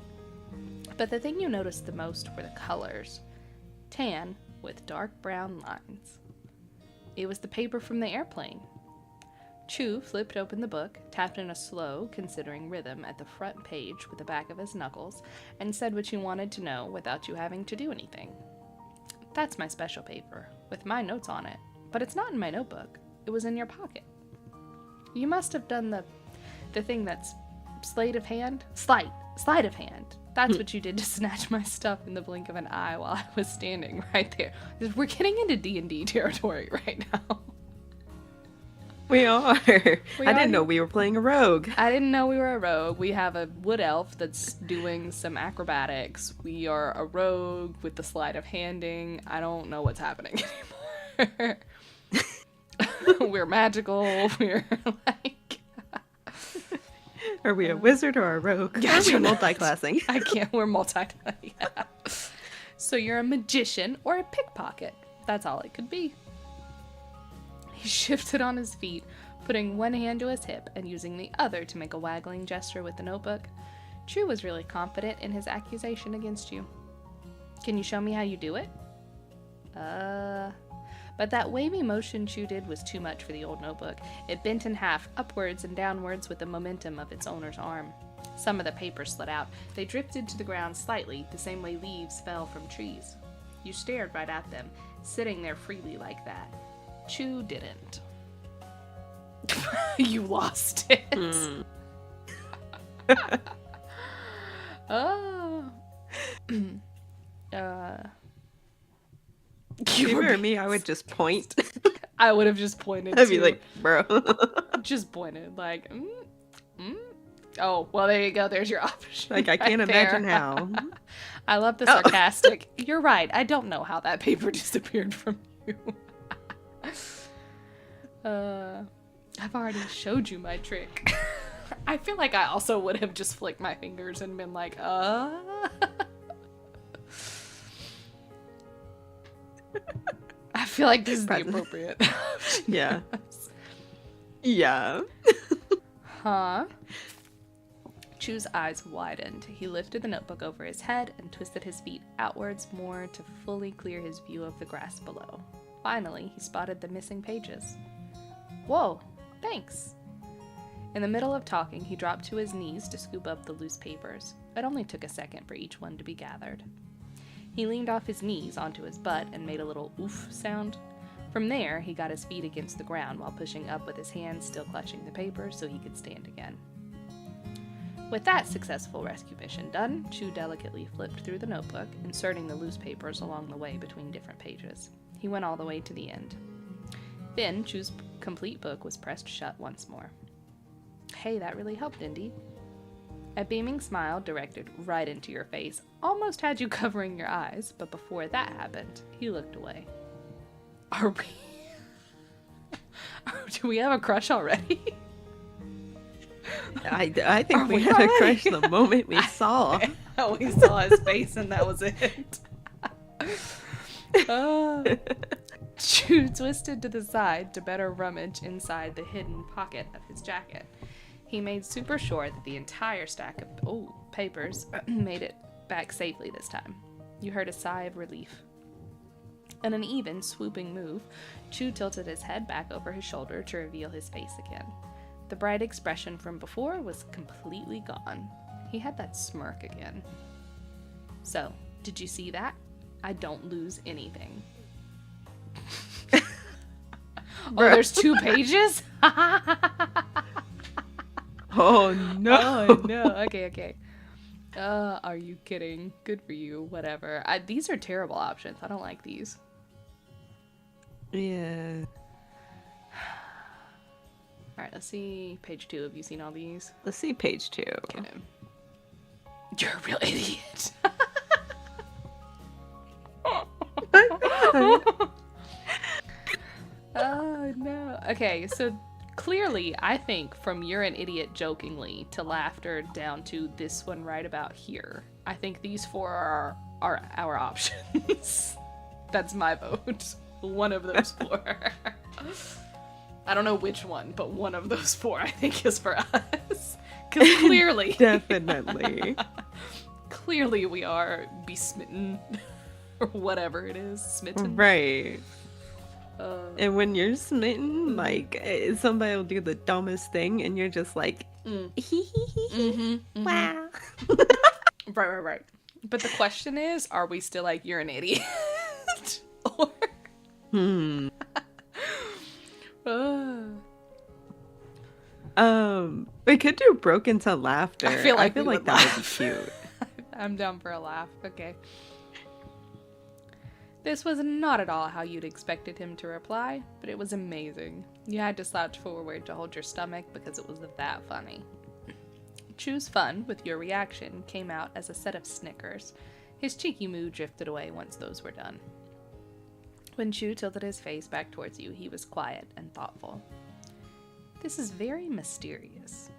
But the thing you noticed the most were the colors. Tan with dark brown lines. It was the paper from the airplane. Chu flipped open the book, tapped in a slow, considering rhythm at the front page with the back of his knuckles, and said what you wanted to know without you having to do anything. That's my special paper, with my notes on it, but it's not in my notebook. It was in your pocket. You must have done the thing that's sleight of hand? Sleight of hand. That's what you did to snatch my stuff in the blink of an eye while I was standing right there. We're getting into D&D territory right now. We are. I didn't know we were playing a rogue. I didn't know we were a rogue. We have a wood elf that's doing some acrobatics. We are a rogue with the sleight of handing. I don't know what's happening anymore. We're magical. We're like... Are we a wizard or a rogue? Yeah, are we multi-classing? I can't. We're yeah. So you're a magician or a pickpocket. That's all it could be. He shifted on his feet, putting one hand to his hip and using the other to make a waggling gesture with the notebook. Chu was really confident in his accusation against you. Can you show me how you do it? But that wavy motion Chu did was too much for the old notebook. It bent in half, upwards and downwards with the momentum of its owner's arm. Some of the paper slid out. They drifted to the ground slightly, the same way leaves fell from trees. You stared right at them, sitting there freely like that. Chu didn't. You lost it. Oh. If you were me, I would just point. I would have just pointed. I'd be like, bro. Just pointed, like, Oh, well, there you go. There's your option. Like, I can't imagine how. I love the sarcastic. You're right. I don't know how that paper disappeared from you. I've already showed you my trick. I feel like I also would have just flicked my fingers and been like, feel like this is the Present. appropriate. Yeah. Yeah. Huh? Chu's eyes widened. He lifted the notebook over his head and twisted his feet outwards more to fully clear his view of the grass below. Finally, he spotted the missing pages. Whoa, thanks. In the middle of talking, he dropped to his knees to scoop up the loose papers. It only took a second for each one to be gathered. He leaned off his knees onto his butt and made a little oof sound. From there, he got his feet against the ground while pushing up with his hands still clutching the paper so he could stand again. With that successful rescue mission done, Chu delicately flipped through the notebook, inserting the loose papers along the way between different pages. He went all the way to the end. Then, Chu's complete book was pressed shut once more. Hey, that really helped, Indy. A beaming smile directed right into your face almost had you covering your eyes, but before that happened, he looked away. Are we... Do we have a crush already? I think Are we we had a ready? crush the moment we saw. We saw his face and that was it. Chu twisted to the side to better rummage inside the hidden pocket of his jacket. He made super sure that the entire stack of papers made it back safely this time. You heard a sigh of relief. In an even, swooping move, Chu tilted his head back over his shoulder to reveal his face again. The bright expression from before was completely gone. He had that smirk again. So, did you see that? I don't lose anything. There's 2 pages? Oh no. Oh, no. Okay. Are you kidding? Good for you. Whatever. These are terrible options. I don't like these. Yeah. Alright, let's see. Page 2. Have you seen all these? Let's see page 2. Okay. You're a real idiot. Oh, no. Okay, so clearly, I think from you're an idiot jokingly to laughter down to this one right about here, I think these 4 are our options. That's my vote. One of those 4. I don't know which one, but one of those 4 I think is for us. Because clearly... Definitely. Clearly we are besmitten. Or whatever it is. Smitten. Right. And when you're smitten, like, somebody will do the dumbest thing, and you're just like, wow. Right. But the question is, are we still like, you're an idiot? Or... We could do broke into laughter. I feel like that would be cute. I'm down for a laugh. Okay. This was not at all how you'd expected him to reply, but it was amazing. You had to slouch forward to hold your stomach because it was that funny. Chu's fun with your reaction came out as a set of snickers. His cheeky mood drifted away once those were done. When Chu tilted his face back towards you, he was quiet and thoughtful. This is very mysterious.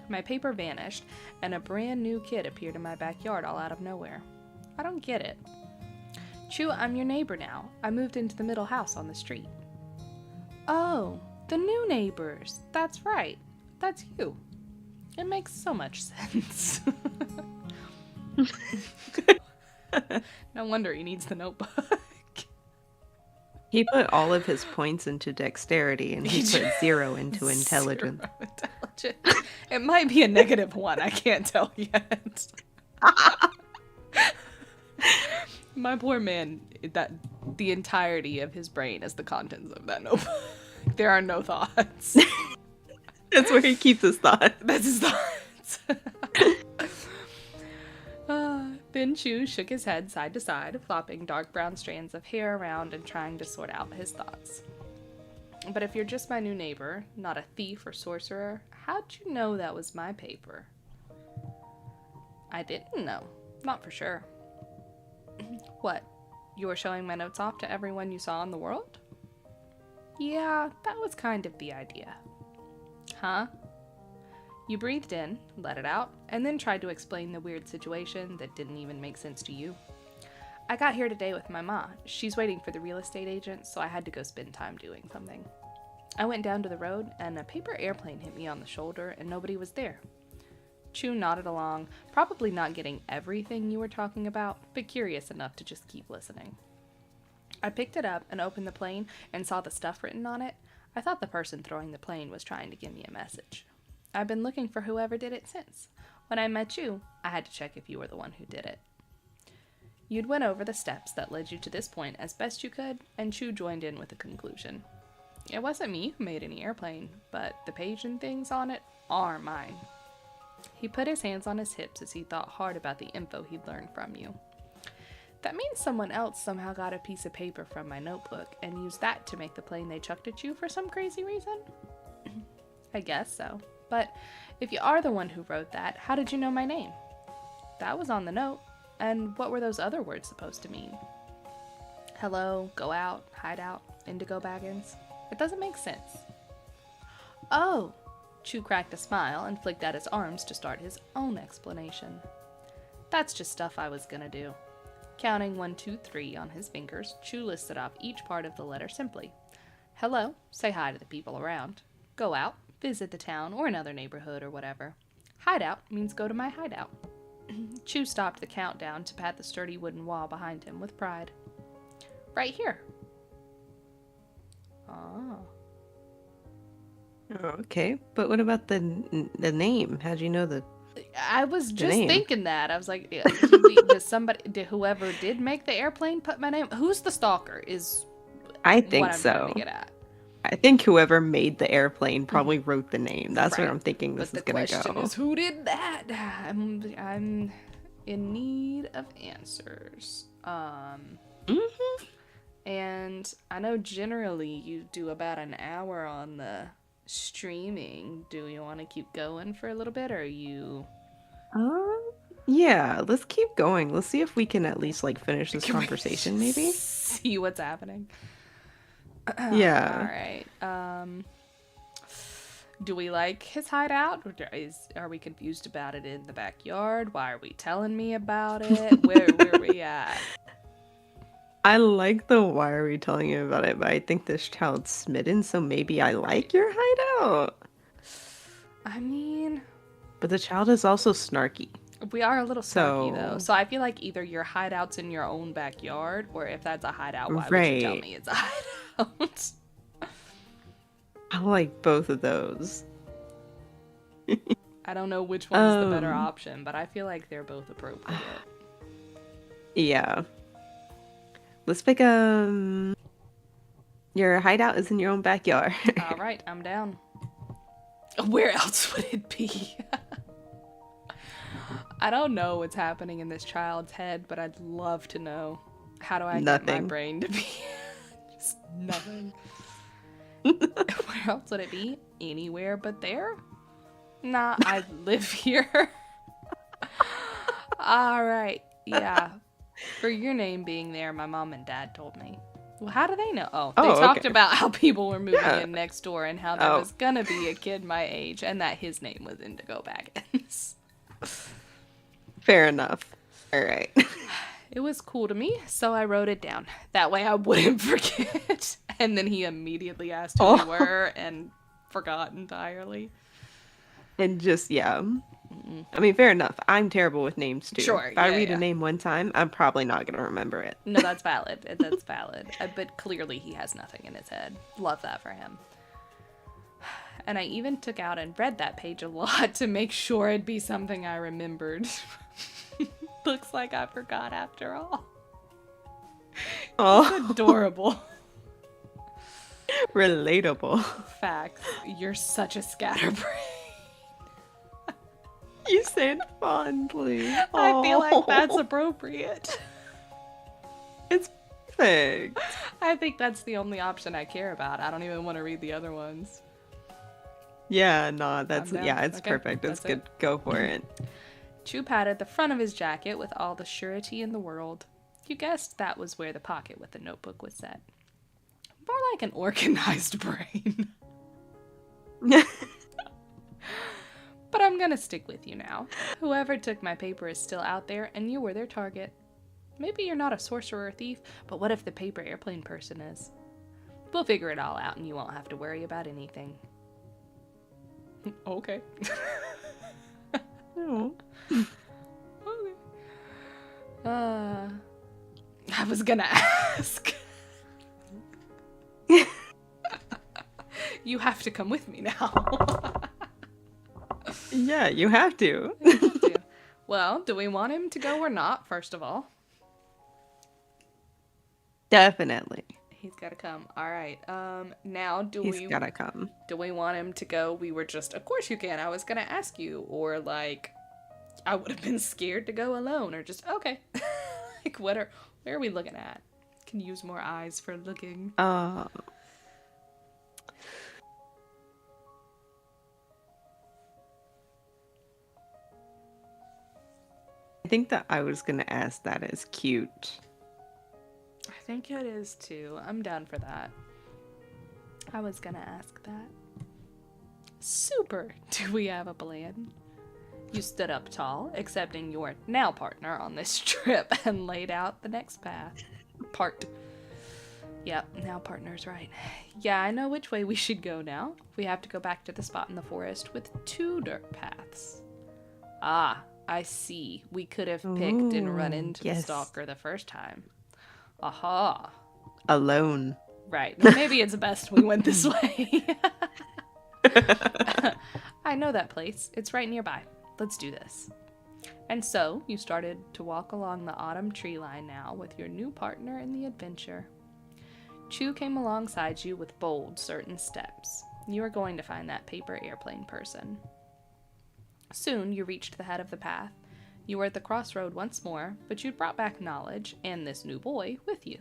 My paper vanished, and a brand new kid appeared in my backyard all out of nowhere. I don't get it. Chu, I'm your neighbor now. I moved into the middle house on the street. Oh, the new neighbors. That's right. That's you. It makes so much sense. No wonder he needs the notebook. He put all of his points into dexterity, and he put 0 into intelligence. 0 intelligence. It might be a -1. I can't tell yet. My poor man, that the entirety of his brain is the contents of that notebook. There are no thoughts. That's where he keeps his thoughts. That's his thoughts. Then Chu shook his head side to side, flopping dark brown strands of hair around and trying to sort out his thoughts. But if you're just my new neighbor, not a thief or sorcerer, how'd you know that was my paper? I didn't know. Not for sure. What? You were showing my notes off to everyone you saw in the world? Yeah, that was kind of the idea. Huh? You breathed in, let it out, and then tried to explain the weird situation that didn't even make sense to you. I got here today with my ma. She's waiting for the real estate agent, so I had to go spend time doing something. I went down to the road, and a paper airplane hit me on the shoulder, and nobody was there. Chu nodded along, probably not getting everything you were talking about, but curious enough to just keep listening. I picked it up and opened the plane and saw the stuff written on it. I thought the person throwing the plane was trying to give me a message. I've been looking for whoever did it since. When I met you, I had to check if you were the one who did it. You'd went over the steps that led you to this point as best you could, and Chu joined in with a conclusion. It wasn't me who made any airplane, but the page and things on it are mine. He put his hands on his hips as he thought hard about the info he'd learned from you. That means someone else somehow got a piece of paper from my notebook and used that to make the plane they chucked at you for some crazy reason? I guess so. But if you are the one who wrote that, how did you know my name? That was on the note. And what were those other words supposed to mean? Hello, go out, hide out, Indigo Baggins? It doesn't make sense. Oh! Chu cracked a smile and flicked out his arms to start his own explanation. That's just stuff I was gonna do. Counting 1, 2, 3 on his fingers, Chu listed off each part of the letter simply. Hello, say hi to the people around. Go out, visit the town or another neighborhood or whatever. Hideout means go to my hideout. Chu stopped the countdown to pat the sturdy wooden wall behind him with pride. Right here. Oh. Okay, but what about the name? How'd you know the I was just name? thinking that. I was like, did whoever did make the airplane put my name? Who's the stalker is I what think I'm trying so. to get at. I think whoever made the airplane probably wrote the name. That's where Right. I'm thinking this But is the gonna question go. is, who did that? I'm in need of answers. Mm-hmm. And I know generally you do about an hour on the streaming. Do you want to keep going for a little bit, or are you? Yeah, let's keep going. Let's see if we can at least like finish this Can we conversation, maybe. see what's happening? All Yeah. right. Do we like his hideout? Or are we confused about it in the backyard? Why are we telling me about it? Where are we at? I like the why are we telling you about it, but I think this child's smitten, so maybe I like your hideout. I mean, But the child is also snarky. we are a little snarky though, So, so I feel like either your hideout's in your own backyard, or if that's a hideout, why would you tell right. me it's a hideout? I like both of those. I don't know which one is the better Um, option, but I feel like they're both appropriate. yeah. Let's pick your hideout is in your own backyard. All right, I'm down. Where else would it be? I don't know what's happening in this child's head, but I'd love to know. How do I get my Nothing. brain to be just nothing? Where else would it be? Anywhere but there? Nah, I live here. All right, yeah. For your name being there, my mom and dad told me. Well, how do they know? Oh, they talked Okay. about how people were moving Yeah. in next door and how there Oh, was gonna be a kid my age and that his name was Indigo Baggins. fair enough. All right. It was cool to me, so I wrote it down. That way I wouldn't forget. And then he immediately asked who we Oh. were and forgot entirely. And just, yeah. I mean, fair enough. I'm terrible with names too. Sure, If I yeah, read yeah. a name one time, I'm probably not going to remember it. No, that's valid. That's valid. But clearly he has nothing in his head. Love that for him. And I even took out and read that page a lot to make sure it'd be something I remembered. Looks like I forgot after all. Oh, Adorable. relatable. Facts. You're such a scatterbrain. You said fondly. I feel like that's Oh, appropriate. it's perfect. I think that's the only option I care about. I don't even want to read the other ones. Yeah, no, that's, I'm down. yeah, it's Okay, perfect. It's that's good. it. Go for it. Chu patted the front of his jacket with all the surety in the world. You guessed that was where the pocket with the notebook was set. More like an organized brain. But I'm gonna stick with you now. Whoever took my paper is still out there, and you were their target. Maybe you're not a sorcerer or thief, but what if the paper airplane person is? We'll figure it all out and you won't have to worry about anything. Okay. Oh. Okay. I was gonna ask. You have to come with me now. Yeah, you have to. Well, do we want him to go or not, first of all? Definitely. He's gotta come. All right. Now He's gotta come. do we want him to go? We were just, of course you can. I was gonna ask you, or like, I would have been scared to go alone, or just okay. Like, where are we looking at? Can use more eyes for looking. I think that I was gonna ask that as cute. I think it is too. I'm down for that. I was gonna ask that. Super. Do we have a plan? You stood up tall, accepting your now partner on this trip, and laid out the next path. Yep, now partner's right. Yeah, I know which way we should go now. We have to go back to the spot in the forest with 2 dirt paths. Ah, I see. We could have picked and run into the stalker the first time. Aha. Alone. Right. Maybe it's best we went this way. I know that place. It's right nearby. Let's do this. And so, you started to walk along the autumn tree line now with your new partner in the adventure. Chu came alongside you with bold, certain steps. You are going to find that paper airplane person. Soon, you reached the head of the path. You were at the crossroad once more, but you'd brought back knowledge and this new boy with you.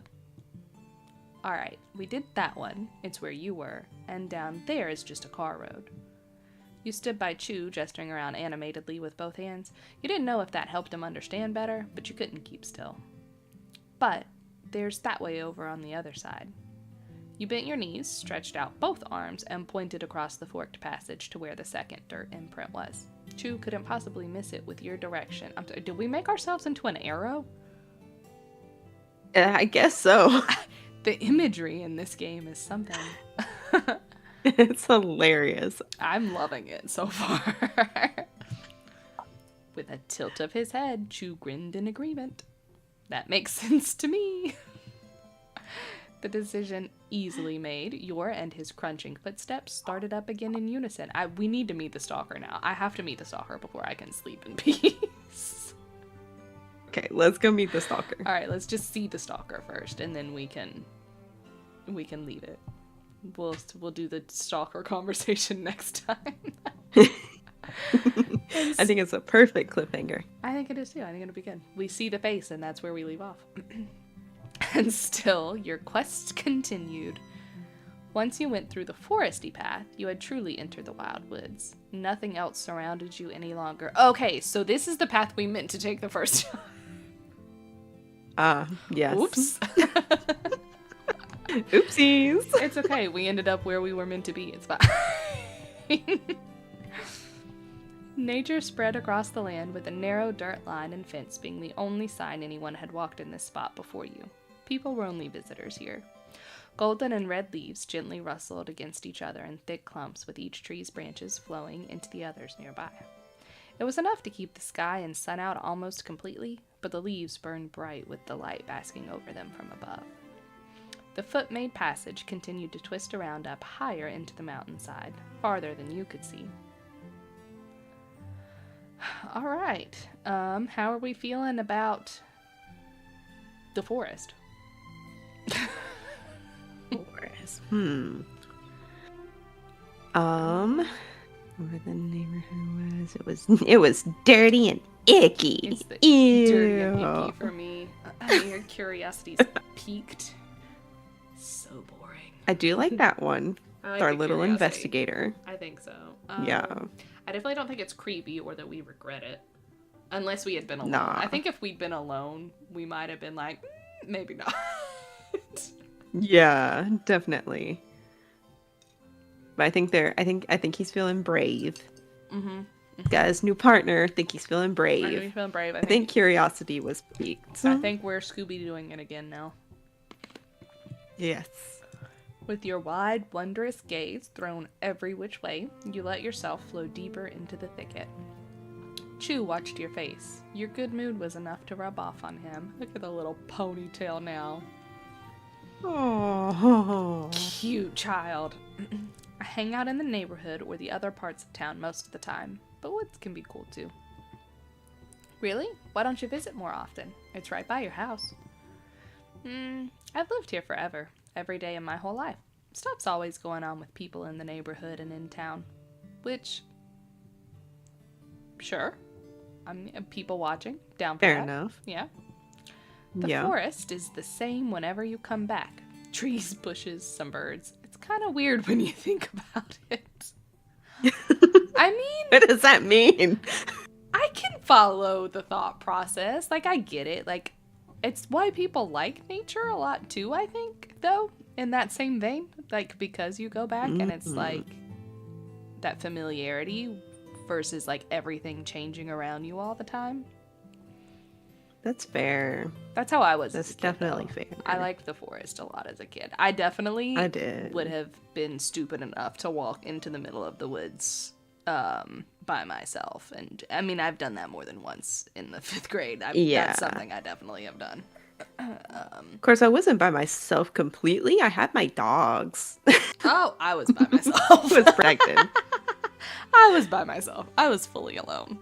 Alright, we did that one. It's where you were, and down there is just a car road. You stood by Chu, gesturing around animatedly with both hands. You didn't know if that helped him understand better, but you couldn't keep still. But there's that way over on the other side. You bent your knees, stretched out both arms, and pointed across the forked passage to where the second dirt imprint was. Chu couldn't possibly miss it with your direction. I'm sorry, did we make ourselves into an arrow? I guess so. The imagery in this game is something. It's hilarious. I'm loving it so far. With a tilt of his head, Chu grinned in agreement. That makes sense to me. The decision easily made. Your and his crunching footsteps started up again in unison. We need to meet the stalker now. I have to meet the stalker before I can sleep in peace. Okay, let's go meet the stalker. All right, let's just see the stalker first, and then we can leave it. We'll do the stalker conversation next time. I think it's a perfect cliffhanger. I think it is too. I think it'll be good. We see the face, and that's where we leave off. And still, your quest continued. Once you went through the foresty path, you had truly entered the wild woods. Nothing else surrounded you any longer. Okay, so this is the path we meant to take the first time. Yes. Oops. Oopsies. It's okay. We ended up where we were meant to be. It's fine. Nature spread across the land with a narrow dirt line and fence being the only sign anyone had walked in this spot before you. People were only visitors here. Golden and red leaves gently rustled against each other in thick clumps, with each tree's branches flowing into the others nearby. It was enough to keep the sky and sun out almost completely, but the leaves burned bright with the light basking over them from above. The foot-made passage continued to twist around up higher into the mountainside, farther than you could see. All right. How are we feeling about the forest? Forest. Where the neighborhood was. It was dirty and icky. It's the Ew. dirty and icky for me. Your curiosity's peaked. So boring. I do like that one. I like Our the little curiosity. investigator. I think so. Yeah. I definitely don't think it's creepy or that we regret it. Unless we had been alone. Nah. I think if we'd been alone, we might have been like, maybe not. Yeah, definitely. But I think he's feeling brave. Mm-hmm. Got his new partner. Think he's feeling I know brave. you're feeling brave. I think curiosity was peaked. I think we're Scooby doing it again now. Yes. With your wide, wondrous gaze thrown every which way, you let yourself flow deeper into the thicket. Chew watched your face. Your good mood was enough to rub off on him. Look at the little ponytail now. Oh. Cute child. I hang out in the neighborhood or the other parts of town most of the time, but woods can be cool too. Really? Why don't you visit more often? It's right by your house. I've lived here forever, every day of my whole life. Stuff's always going on with people in the neighborhood and in town. Which, sure, I'm people watching, down for Fair that. enough. Yeah. The forest is the same whenever you come back. Trees, bushes, some birds. It's kind of weird when you think about it. I mean, what does that mean? I can follow the thought process. Like, I get it. Like, it's why people like nature a lot too, I think, though, in that same vein. Like, because you go back and it's like that familiarity versus like everything changing around you all the time. That's fair. That's how I was. That's as a kid, definitely though. fair. I liked the forest a lot as a kid. I did. would have been stupid enough to walk into the middle of the woods by myself. And I mean, I've done that more than once in the 5th grade. That's something I definitely have done. Of course, I wasn't by myself completely. I had my dogs. Oh, I was by myself. I was protected. I was by myself. I was fully alone.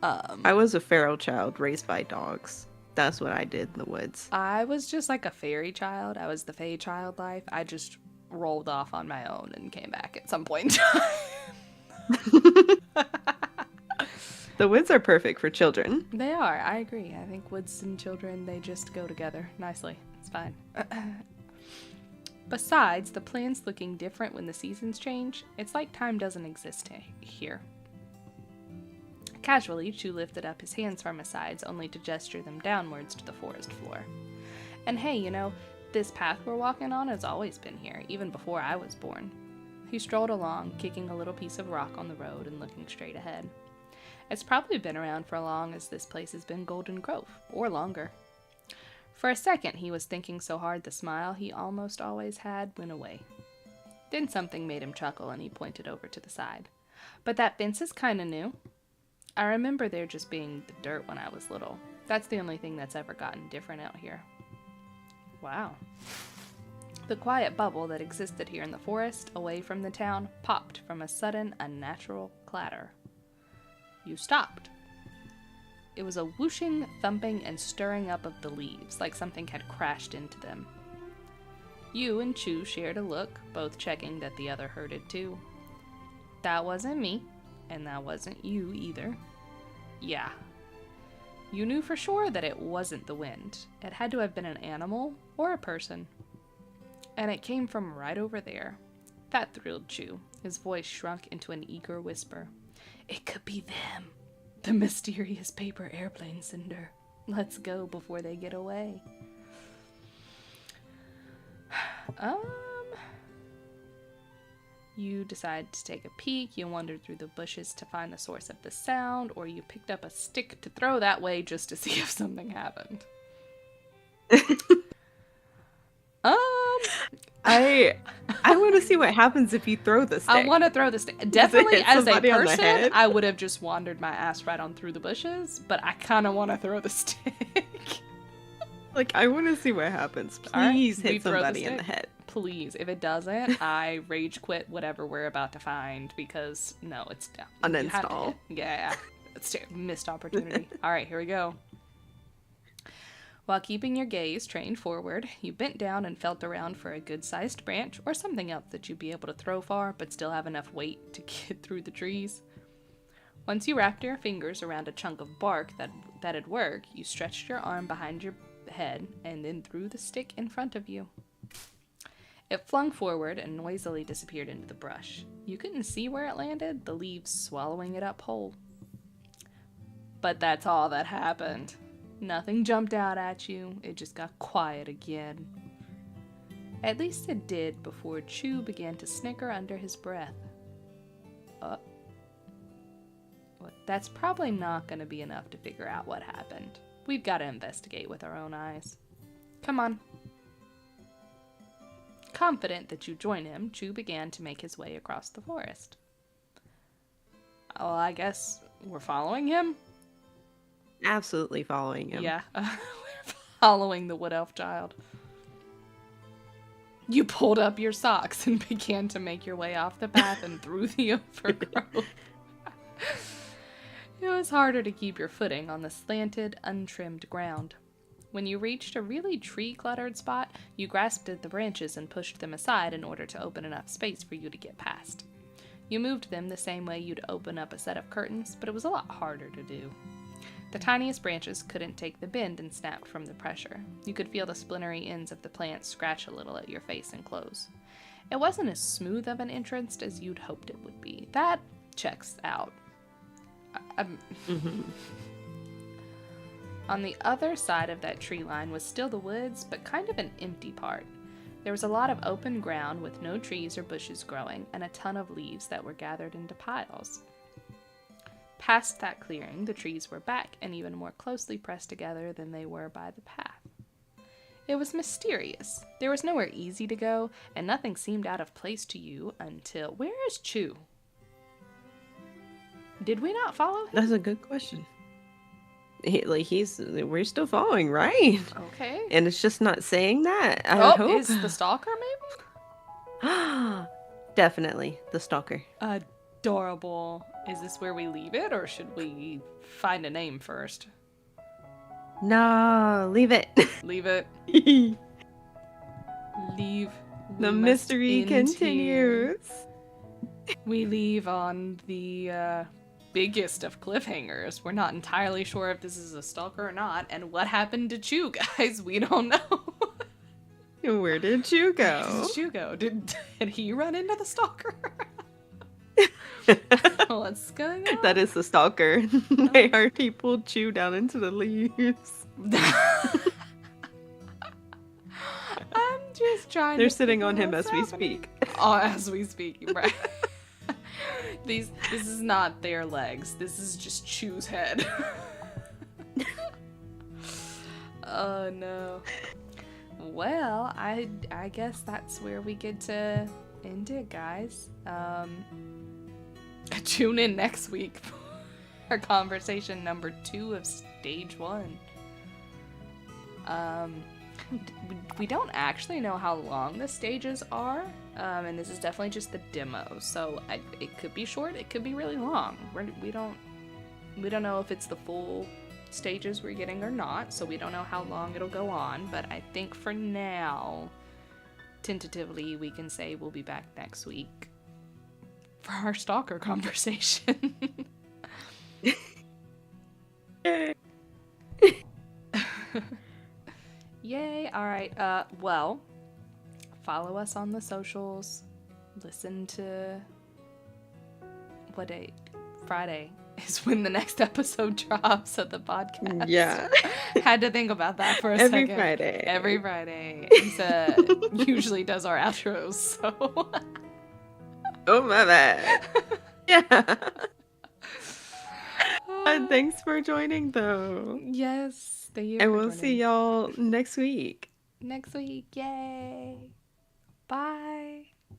I was a feral child raised by dogs. That's what I did in the woods. I was just like a fairy child. I was the fae child life. I just rolled off on my own and came back at some point in time. The woods are perfect for children. They are. I agree. I think woods and children, they just go together nicely. It's fine. Besides, the plants looking different when the seasons change, it's like time doesn't exist here. Casually, Chu lifted up his hands from his sides, only to gesture them downwards to the forest floor. And hey, you know, this path we're walking on has always been here, even before I was born. He strolled along, kicking a little piece of rock on the road and looking straight ahead. It's probably been around for as long as this place has been Golden Grove, or longer. For a second, he was thinking so hard the smile he almost always had went away. Then something made him chuckle and he pointed over to the side. But that fence is kinda new. I remember there just being the dirt when I was little. That's the only thing that's ever gotten different out here. Wow. The quiet bubble that existed here in the forest, away from the town, popped from a sudden, unnatural clatter. You stopped. It was a whooshing, thumping, and stirring up of the leaves, like something had crashed into them. You and Chu shared a look, both checking that the other heard it too. That wasn't me. And that wasn't you either. Yeah. You knew for sure that it wasn't the wind. It had to have been an animal or a person. And it came from right over there. That thrilled Chu. His voice shrunk into an eager whisper. It could be them. The mysterious paper airplane, Cinder. Let's go before they get away. You decided to take a peek, you wandered through the bushes to find the source of the sound, or you picked up a stick to throw that way just to see if something happened. I want to see what happens if you throw the stick. I want to throw the stick. Definitely as a person, I would have just wandered my ass right on through the bushes, but I kind of want to throw the stick. Like, I want to see what happens. Please hit somebody in the head. Please. If it doesn't, I rage quit whatever we're about to find because, no, it's down. Uninstall. Yeah. It's a missed opportunity. All right, here we go. While keeping your gaze trained forward, you bent down and felt around for a good-sized branch or something else that you'd be able to throw far but still have enough weight to get through the trees. Once you wrapped your fingers around a chunk of bark that'd work, you stretched your arm behind your head and then threw the stick in front of you. It flung forward and noisily disappeared into the brush. You couldn't see where it landed, the leaves swallowing it up whole. But that's all that happened. Nothing jumped out at you, it just got quiet again. At least it did before Chu began to snicker under his breath. That's probably not going to be enough to figure out what happened. We've got to investigate with our own eyes. Come on. Confident that you join him, Chu began to make his way across the forest. Oh, I guess we're following him? Absolutely following him. Yeah, we're following the wood elf child. You pulled up your socks and began to make your way off the path and through the overgrowth. It was harder to keep your footing on the slanted, untrimmed ground. When you reached a really tree-cluttered spot, you grasped at the branches and pushed them aside in order to open enough space for you to get past. You moved them the same way you'd open up a set of curtains, but it was a lot harder to do. The tiniest branches couldn't take the bend and snapped from the pressure. You could feel the splintery ends of the plant scratch a little at your face and clothes. It wasn't as smooth of an entrance as you'd hoped it would be. That checks out. On the other side of that tree line was still the woods, but kind of an empty part. There was a lot of open ground with no trees or bushes growing, and a ton of leaves that were gathered into piles. Past that clearing, the trees were back and even more closely pressed together than they were by the path. It was mysterious. There was nowhere easy to go, and nothing seemed out of place to you until... Where is Chu? Did we not follow him? That's a good question. We're still following, right? Okay. And it's just not saying that. I hope. Is the stalker maybe? Definitely the stalker. Adorable. Is this where we leave it, or should we find a name first? No, leave it. Leave it. Leave. The mystery continues. We leave on the biggest of cliffhangers. We're not entirely sure if this is a stalker or not, and what happened to Chu, guys? We don't know. Where did Chu go? Where did Chu go? Did he run into the stalker? What's going on? That is the stalker. They heard he pulled Chu down into the leaves. I'm just trying They're to sitting on figure him what's as we happening. speak. Oh, as we speak, right. This is not their legs. This is just Chu's head. Oh no. Well, I guess that's where we get to end it, guys. Tune in next week for conversation number 2 of stage 1. We don't actually know how long the stages are, and this is definitely just the demo, so it could be short, it could be really long. We don't know if it's the full stages we're getting or not, so we don't know how long it'll go on, but I think for now, tentatively, we can say we'll be back next week for our stalker conversation. Yay. All right. Well, follow us on the socials. Listen to... What day? Friday is when the next episode drops of the podcast. Yeah. Had to think about that for a Every second. Friday. Every Friday. Lisa usually does our outros, so... Oh, my bad. Yeah. Thanks for joining, though. Yes. Thank you. And we'll see y'all next week. Next week. Yay.